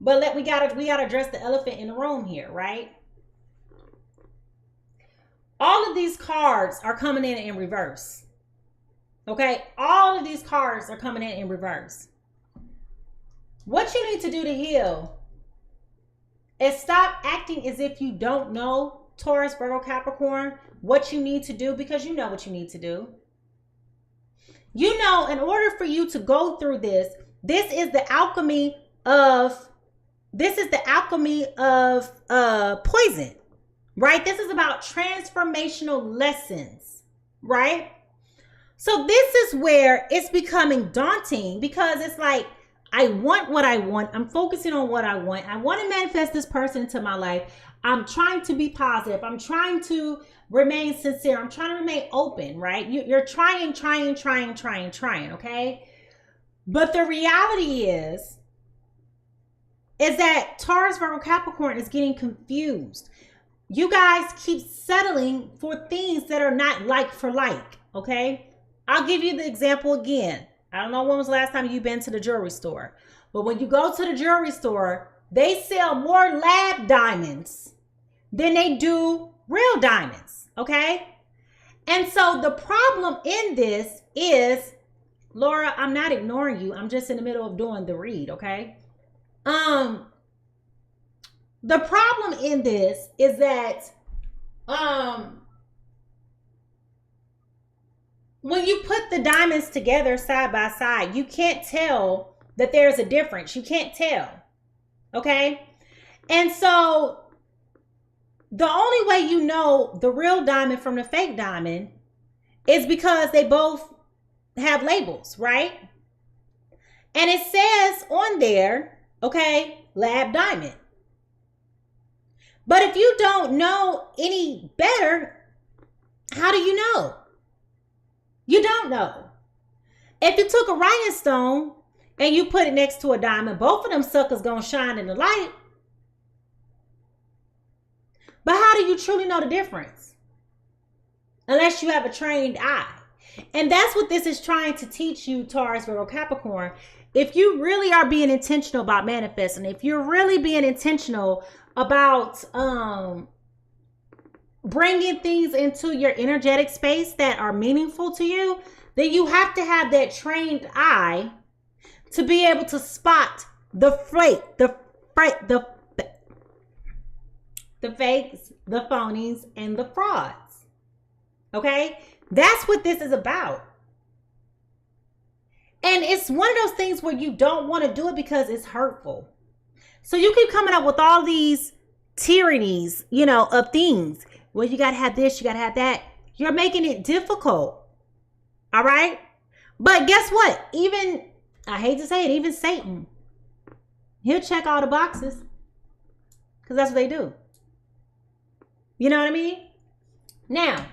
but we gotta address the elephant in the room here, right? All of these cards are coming in reverse. Okay, all of these cards are coming in reverse. What you need to do to heal is stop acting as if you don't know, Taurus, Virgo, Capricorn, what you need to do, because you know what you need to do. You know, in order for you to go through this is the alchemy of poison, right? This is about transformational lessons, right? So this is where it's becoming daunting, because it's like, I want what I want. I'm focusing on what I want. I want to manifest this person into my life. I'm trying to be positive. I'm trying to remain sincere. I'm trying to remain open, right? You're trying, okay? But the reality is that Taurus, Virgo, Capricorn is getting confused. You guys keep settling for things that are not like for like, okay? I'll give you the example again. I don't know when was the last time you've been to the jewelry store, but when you go to the jewelry store, they sell more lab diamonds than they do real diamonds, okay? And so the problem in this is, Laura, I'm not ignoring you. I'm just in the middle of doing the read, okay? The problem in this is that when you put the diamonds together side by side, you can't tell that there's a difference. You can't tell, okay? And so the only way you know the real diamond from the fake diamond is because they both have labels, right? And it says on there, okay, lab diamond. But if you don't know any better, how do you know? You don't know. If you took a rhinestone and you put it next to a diamond, both of them suckers gonna shine in the light. But how do you truly know the difference? Unless you have a trained eye. And that's what this is trying to teach you, Taurus, Virgo, Capricorn. If you really are being intentional about manifesting, if you're really being intentional about bringing things into your energetic space that are meaningful to you, then you have to have that trained eye to be able to spot the fakes, the phonies, and the frauds. Okay? That's what this is about. And it's one of those things where you don't want to do it because it's hurtful. So you keep coming up with all these tyrannies, you know, of things. Well, you got to have this, you got to have that. You're making it difficult. All right? But guess what? Even, I hate to say it, even Satan, he'll check all the boxes. Because that's what they do. You know what I mean? Now,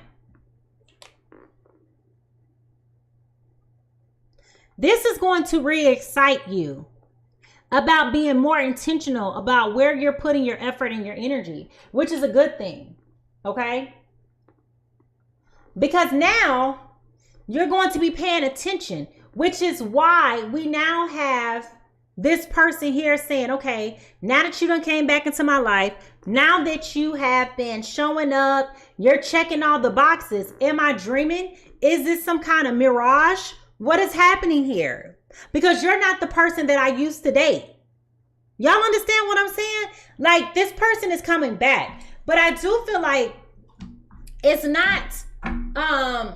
this is going to re-excite you about being more intentional about where you're putting your effort and your energy, which is a good thing. Okay? Because now you're going to be paying attention, which is why we now have this person here saying, okay, now that you done came back into my life, now that you have been showing up, you're checking all the boxes. Am I dreaming? Is this some kind of mirage? What is happening here? Because you're not the person that I used to date. Y'all understand what I'm saying? Like, this person is coming back. But I do feel like it's not, I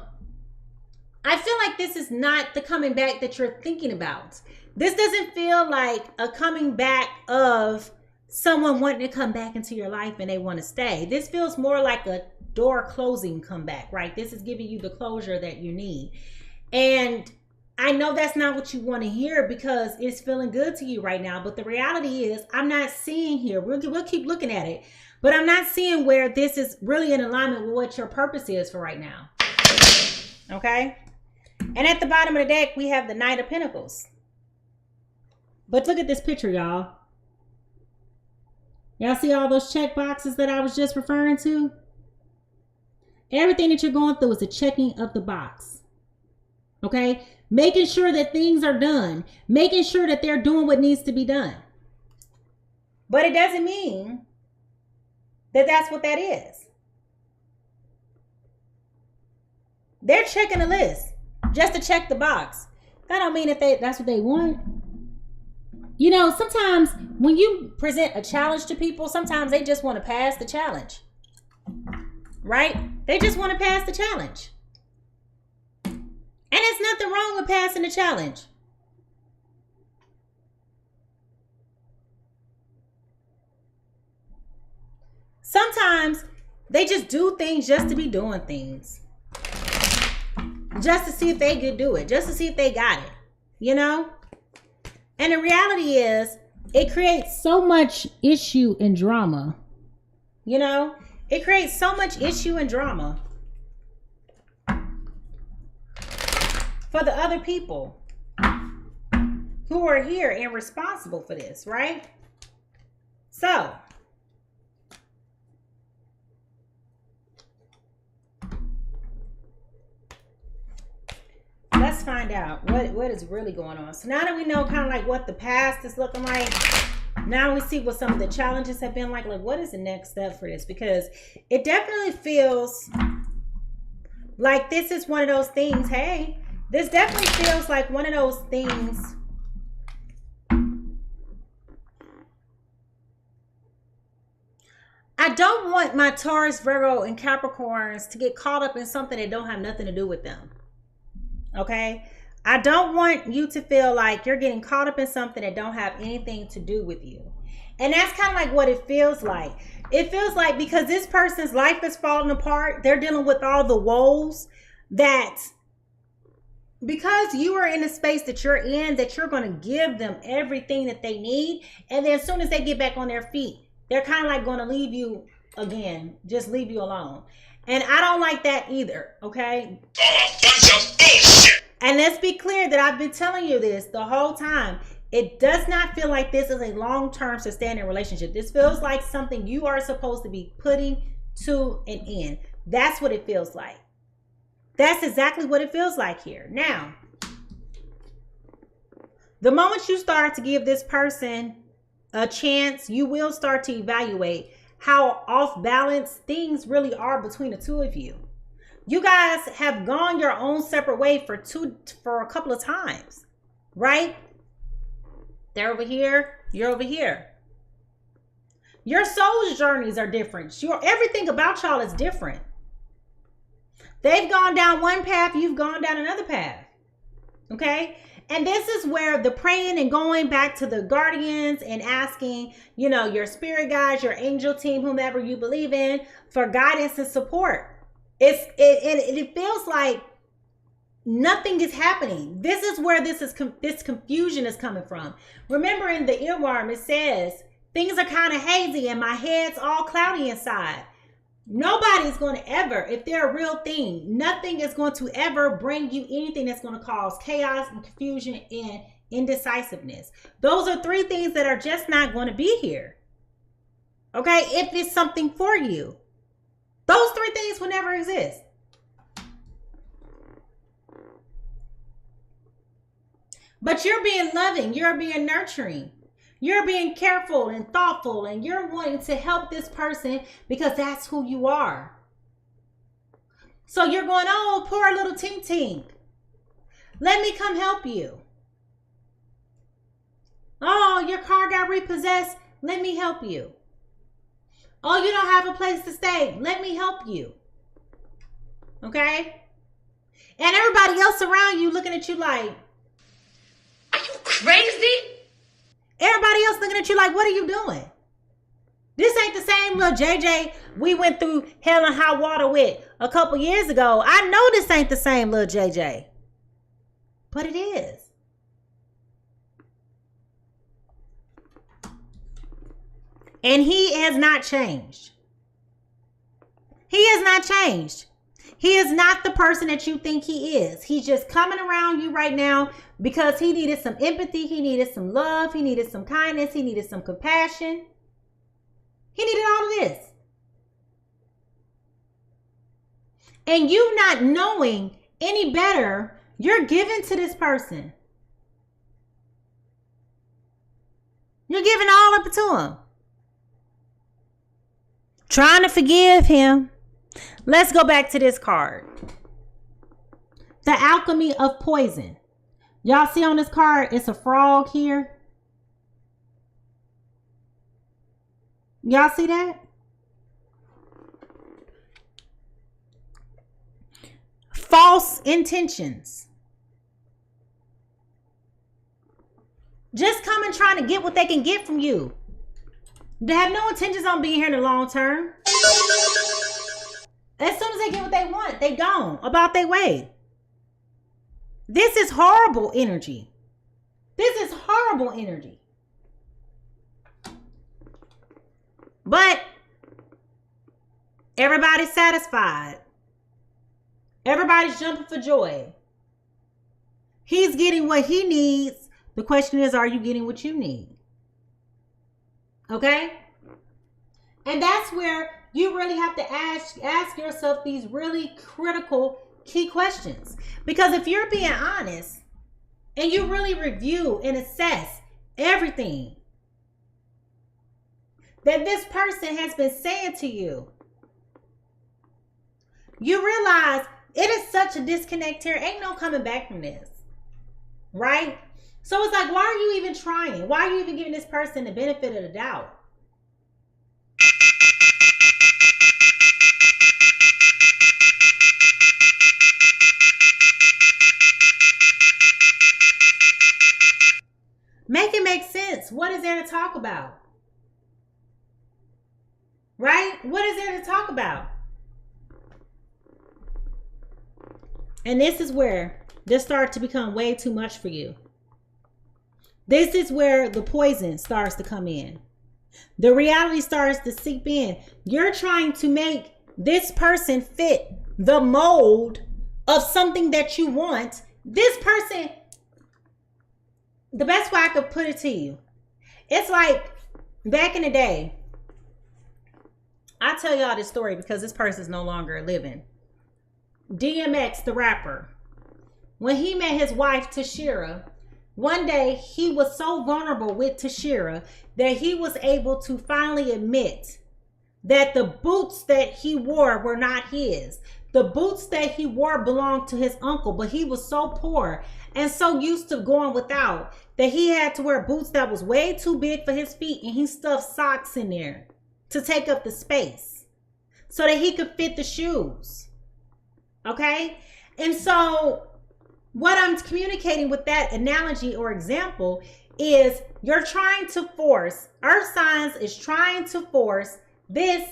feel like this is not the coming back that you're thinking about. This doesn't feel like a coming back of someone wanting to come back into your life and they want to stay. This feels more like a door closing comeback, right? This is giving you the closure that you need. And I know that's not what you want to hear because it's feeling good to you right now. But the reality is I'm not seeing here. We'll keep looking at it. But I'm not seeing where this is really in alignment with what your purpose is for right now. Okay? And at the bottom of the deck, we have the Knight of Pentacles. But look at this picture, y'all. Y'all see all those check boxes that I was just referring to? Everything that you're going through is a checking of the box. Okay? Making sure that things are done. Making sure that they're doing what needs to be done. But it doesn't mean that that's what that is. They're checking a list just to check the box. That don't mean that that's what they want. You know, sometimes when you present a challenge to people, sometimes they just want to pass the challenge. Right? They just want to pass the challenge. And there's nothing wrong with passing the challenge. Sometimes they just do things just to be doing things. Just to see if they could do it. Just to see if they got it. You know? And the reality is, it creates so much issue and drama. You know? It creates so much issue and drama for the other people who are here and responsible for this, right? So, let's find out what is really going on. So now that we know kind of like what the past is looking like, now we see what some of the challenges have been like what is the next step for this? Because it definitely feels like this is one of those things. Hey, this definitely feels like one of those things. I don't want my Taurus, Virgo, and Capricorns to get caught up in something that don't have nothing to do with them. Okay? I don't want you to feel like you're getting caught up in something that don't have anything to do with you. And that's kind of like what it feels like. It feels like because this person's life is falling apart, they're dealing with all the woes that because you are in the space that you're in, that you're going to give them everything that they need. And then as soon as they get back on their feet, they're kind of like going to leave you again, just leave you alone. And I don't like that either, okay? Oh, a bunch of bullshit! And let's be clear that I've been telling you this the whole time. It does not feel like this is a long-term sustaining relationship. This feels like something you are supposed to be putting to an end. That's what it feels like. That's exactly what it feels like here. Now, the moment you start to give this person a chance, you will start to evaluate how off balance things really are between the two of you. You guys have gone your own separate way for a couple of times, right? They're over here, you're over here. Your soul's journeys are different. Everything about y'all is different. They've gone down one path, you've gone down another path. Okay? And this is where the praying and going back to the guardians and asking, your spirit guides, your angel team, whomever you believe in, for guidance and support. It feels like nothing is happening. This is where this confusion is coming from. Remember in the earworm, it says, things are kind of hazy and my head's all cloudy inside. Nobody's going to ever, if they're a real thing, nothing is going to ever bring you anything that's going to cause chaos and confusion and indecisiveness. Those are three things that are just not going to be here. Okay? If it's something for you. Those three things will never exist. But you're being loving. You're being nurturing. You're being careful and thoughtful, and you're wanting to help this person because that's who you are. So you're going, oh, poor little Tink Tink. Let me come help you. Oh, your car got repossessed. Let me help you. Oh, you don't have a place to stay. Let me help you. Okay? And everybody else around you looking at you like, Are you crazy? everybody else looking at you like, what are you doing? This ain't the same little JJ we went through hell and high water with a couple years ago. I know this ain't the same little JJ. But it is. And he has not changed. He has not changed. He is not the person that you think he is. He's just coming around you right now because he needed some empathy. He needed some love. He needed some kindness. He needed some compassion. He needed all of this. And you not knowing any better, you're giving to this person. You're giving all up to him. Trying to forgive him. Let's go back to this card. The alchemy of poison. Y'all see on this card, it's a frog here. Y'all see that? False intentions. Just coming trying to get what they can get from you. They have no intentions on being here in the long term. As soon as they get what they want, they gone about their way. This is horrible energy. This is horrible energy. But everybody's satisfied. Everybody's jumping for joy. He's getting what he needs. The question is, are you getting what you need? Okay? And that's where you really have to ask yourself these really critical key questions. Because if you're being honest and you really review and assess everything that this person has been saying to you, you realize it is such a disconnect here. Ain't no coming back from this. Right? So it's like, why are you even trying? Why are you even giving this person the benefit of the doubt? Make it make sense. What is there to talk about? Right? What is there to talk about? And this is where this starts to become way too much for you. This is where the poison starts to come in. The reality starts to seep in. You're trying to make this person fit the mold of something that you want. This person, the best way I could put it to you, it's like back in the day. I tell y'all this story because this person's no longer living. DMX, the rapper, when he met his wife, Tashira, one day he was so vulnerable with Tashira that he was able to finally admit that the boots that he wore were not his. The boots that he wore belonged to his uncle, but he was so poor and so used to going without that he had to wear boots that was way too big for his feet, and he stuffed socks in there to take up the space so that he could fit the shoes. Okay? And so what I'm communicating with that analogy or example is you're trying to force, Earth signs is trying to force this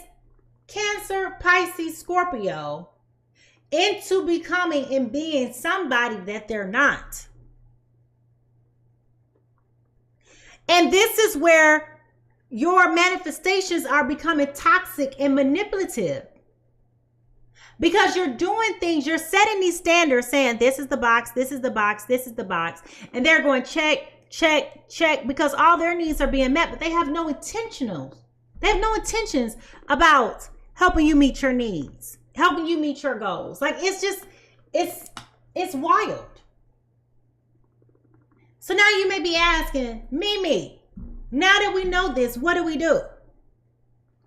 Cancer, Pisces, Scorpio into becoming and being somebody that they're not. And this is where your manifestations are becoming toxic and manipulative. Because you're doing things, you're setting these standards saying, this is the box, this is the box, this is the box. And they're going check, check, check, because all their needs are being met, but they have no intentions about helping you meet your needs, helping you meet your goals. Like, it's just, it's wild. So now you may be asking, Mimi, now that we know this, what do we do?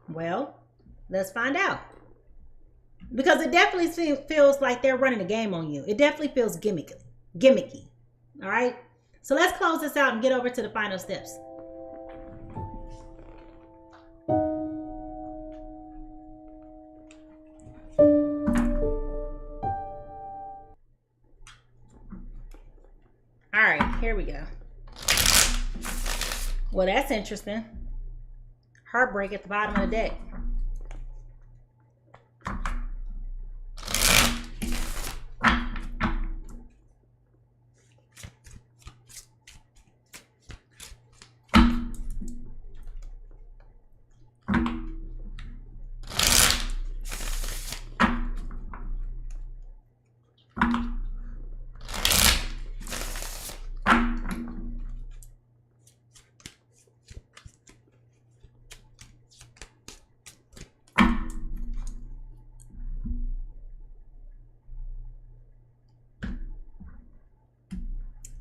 Well, let's find out. Because it definitely feels like they're running a game on you. It definitely feels gimmicky. All right? So let's close this out and get over to the final steps. All right, here we go. Well, that's interesting. Heartbreak at the bottom of the deck.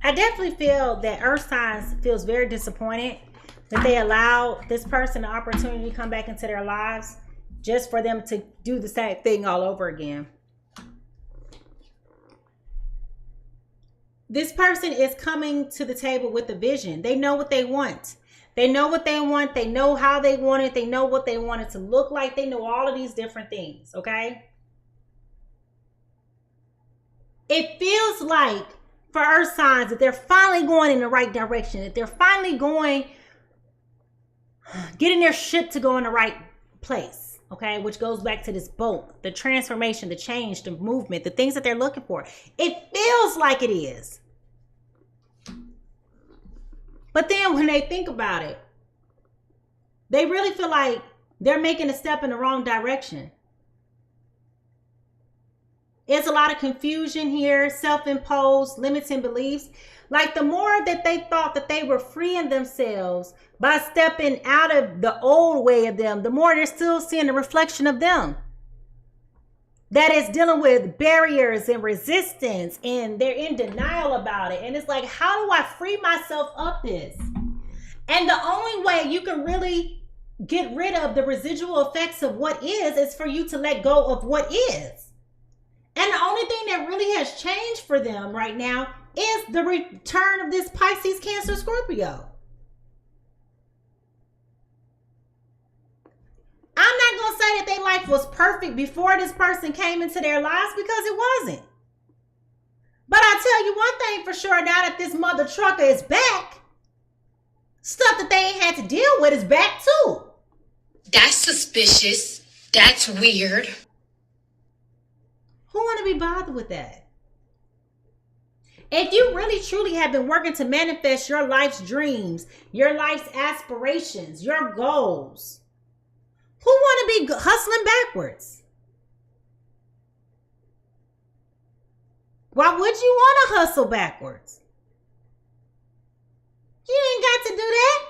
I definitely feel that Earth signs feels very disappointed that they allowed this person the opportunity to come back into their lives just for them to do the same thing all over again. This person is coming to the table with a vision. They know what they want. They know what they want. They know how they want it. They know what they want it to look like. They know all of these different things, okay? It feels like for Earth signs that they're finally going in the right direction, that they're finally getting their ship to go in the right place, okay? Which goes back to this boat, the transformation, the change, the movement, the things that they're looking for. It feels like it is. But then when they think about it, they really feel like they're making a step in the wrong direction. There's a lot of confusion here, self-imposed, limiting beliefs. Like the more that they thought that they were freeing themselves by stepping out of the old way of them, the more they're still seeing the reflection of them. That is dealing with barriers and resistance, and they're in denial about it. And it's like, how do I free myself of this? And the only way you can really get rid of the residual effects of what is for you to let go of what is. And the only thing that really has changed for them right now is the return of this Pisces, Cancer, Scorpio. I'm not going to say that their life was perfect before this person came into their lives, because it wasn't. But I'll tell you one thing for sure, now that this mother trucker is back, stuff that they ain't had to deal with is back too. That's suspicious. That's weird. Who want to be bothered with that? If you really truly have been working to manifest your life's dreams, your life's aspirations, your goals, who want to be hustling backwards? Why would you want to hustle backwards? You ain't got to do that.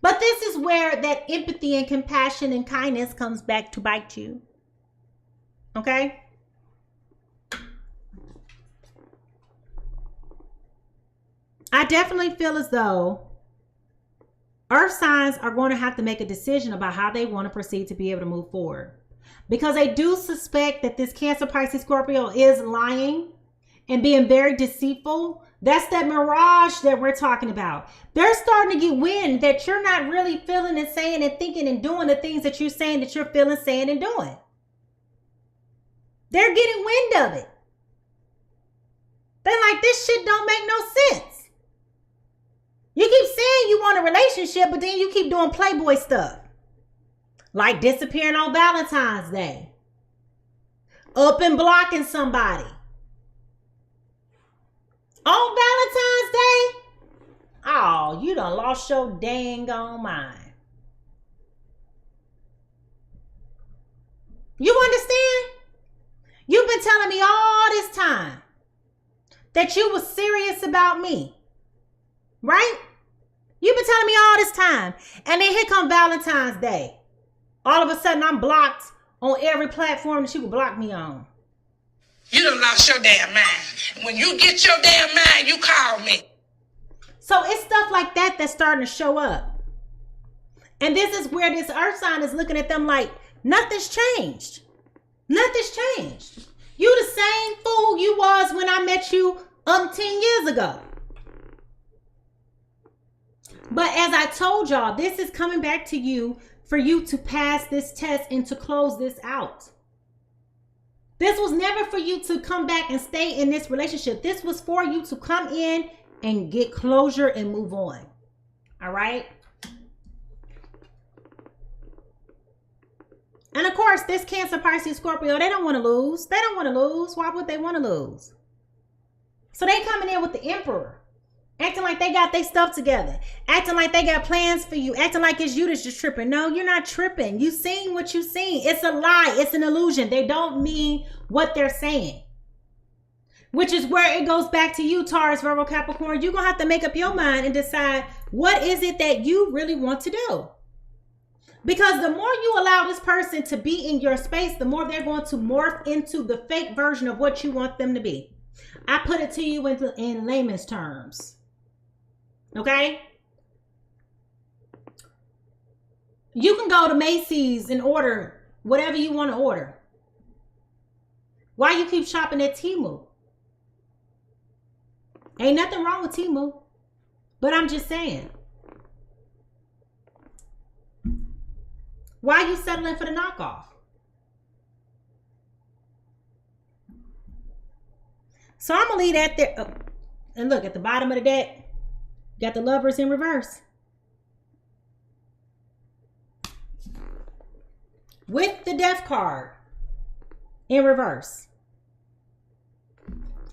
But this is where that empathy and compassion and kindness comes back to bite you. Okay? I definitely feel as though earth signs are going to have to make a decision about how they want to proceed to be able to move forward. Because I do suspect that this Cancer, Pisces, Scorpio is lying and being very deceitful. That's that mirage that we're talking about. They're starting to get wind that you're not really feeling and saying and thinking and doing the things that you're saying that you're feeling, saying, and doing. They're getting wind of it. They're like, this shit don't make no sense. You keep saying you want a relationship, but then you keep doing Playboy stuff. Like disappearing on Valentine's Day. Up and blocking somebody. On Valentine's Day? Oh, you done lost your dang on mind. You understand? You've been telling me all this time that you was serious about me. Right? You've been telling me all this time. And then here come Valentine's Day. All of a sudden I'm blocked on every platform that you would block me on. You done lost your damn mind. When you get your damn mind, you call me. So it's stuff like that that's starting to show up. And this is where this earth sign is looking at them like, nothing's changed. Nothing's changed. You the same fool you was when I met you 10 years ago. But as I told y'all, this is coming back to you for you to pass this test and to close this out. This was never for you to come back and stay in this relationship. This was for you to come in and get closure and move on. All right? And of course, this Cancer, Pisces, Scorpio, they don't want to lose. They don't want to lose. Why would they want to lose? So they coming in with the Emperor. Acting like they got their stuff together. Acting like they got plans for you. Acting like it's you that's just tripping. No, you're not tripping. You seen what you seen. It's a lie. It's an illusion. They don't mean what they're saying. Which is where it goes back to you, Taurus, Virgo, Capricorn. You're going to have to make up your mind and decide what is it that you really want to do. Because the more you allow this person to be in your space, the more they're going to morph into the fake version of what you want them to be. I put it to you in layman's terms. Okay? You can go to Macy's and order whatever you want to order. Why you keep shopping at Temu? Ain't nothing wrong with Temu. But I'm just saying. Why are you settling for the knockoff? So I'm going to leave that there. Oh, and look, at the bottom of the deck, got the Lovers in reverse. With the Death card in reverse.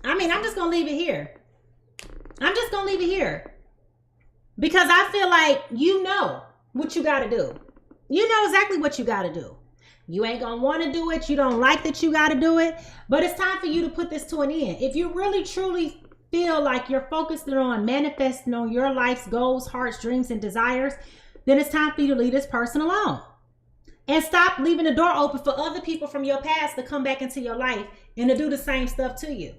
I mean, I'm just going to leave it here. I'm just going to leave it here. Because I feel like you know what you got to do. You know exactly what you got to do. You ain't going to want to do it. You don't like that you got to do it. But it's time for you to put this to an end. If you really, truly feel like you're focused on manifesting on your life's goals, hearts, dreams, and desires, then it's time for you to leave this person alone. And stop leaving the door open for other people from your past to come back into your life and to do the same stuff to you.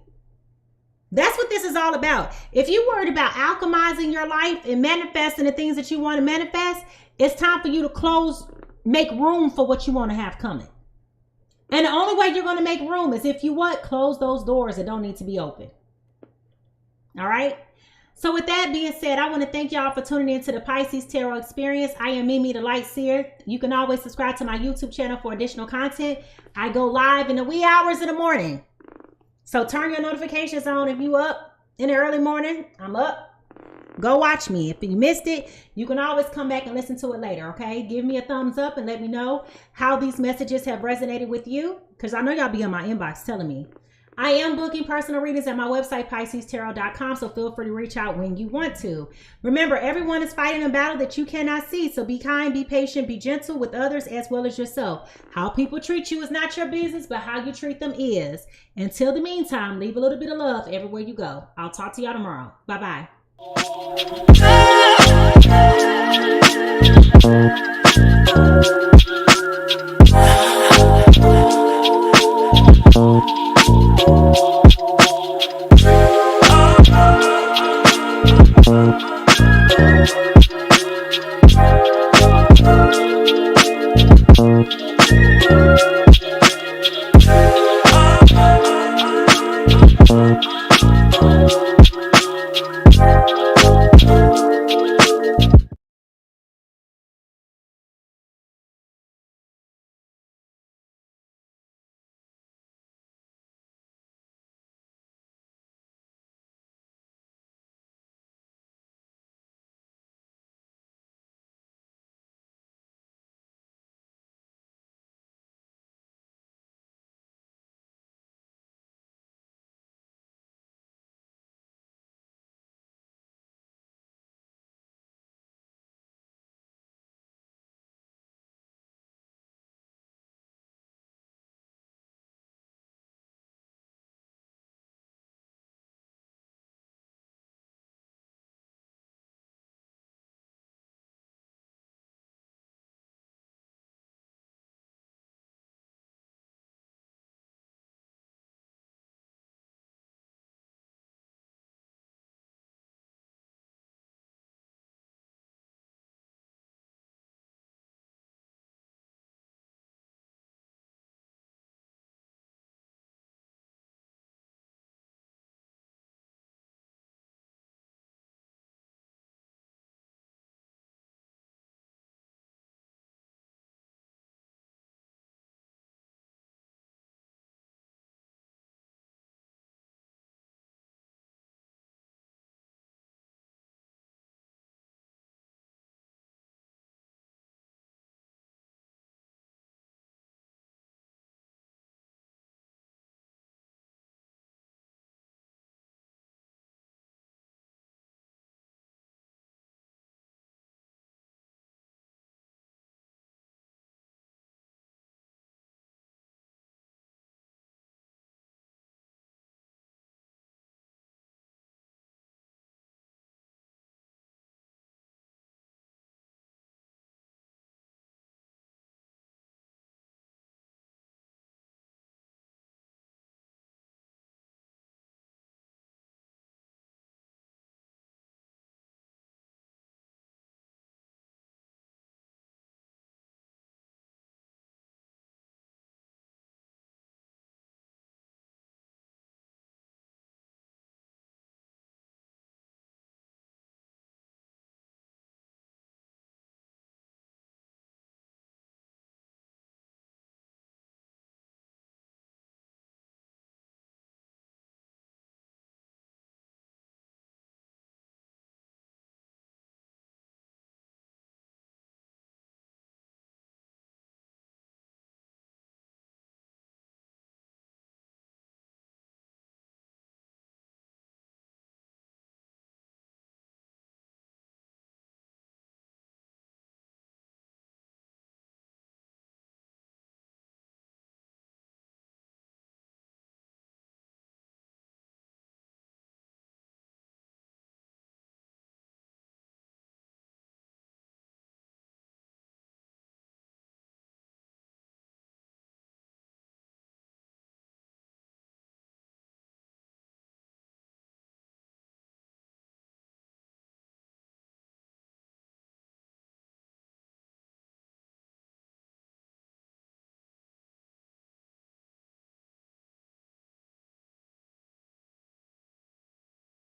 That's what this is all about. If you're worried about alchemizing your life and manifesting the things that you want to manifest, it's time for you to make room for what you want to have coming. And the only way you're going to make room is if you close those doors that don't need to be open. All right? So with that being said, I want to thank y'all for tuning into the Pisces Tarot Experience. I am Mimi the Light Seer. You can always subscribe to my YouTube channel for additional content. I go live in the wee hours of the morning. So turn your notifications on if you up in the early morning. I'm up. Go watch me. If you missed it, you can always come back and listen to it later, okay? Give me a thumbs up and let me know how these messages have resonated with you, because I know y'all be in my inbox telling me. I am booking personal readings at my website, PiscesTarot.com, so feel free to reach out when you want to. Remember, everyone is fighting a battle that you cannot see, so be kind, be patient, be gentle with others as well as yourself. How people treat you is not your business, but how you treat them is. Until the meantime, leave a little bit of love everywhere you go. I'll talk to y'all tomorrow. Bye-bye. Oh,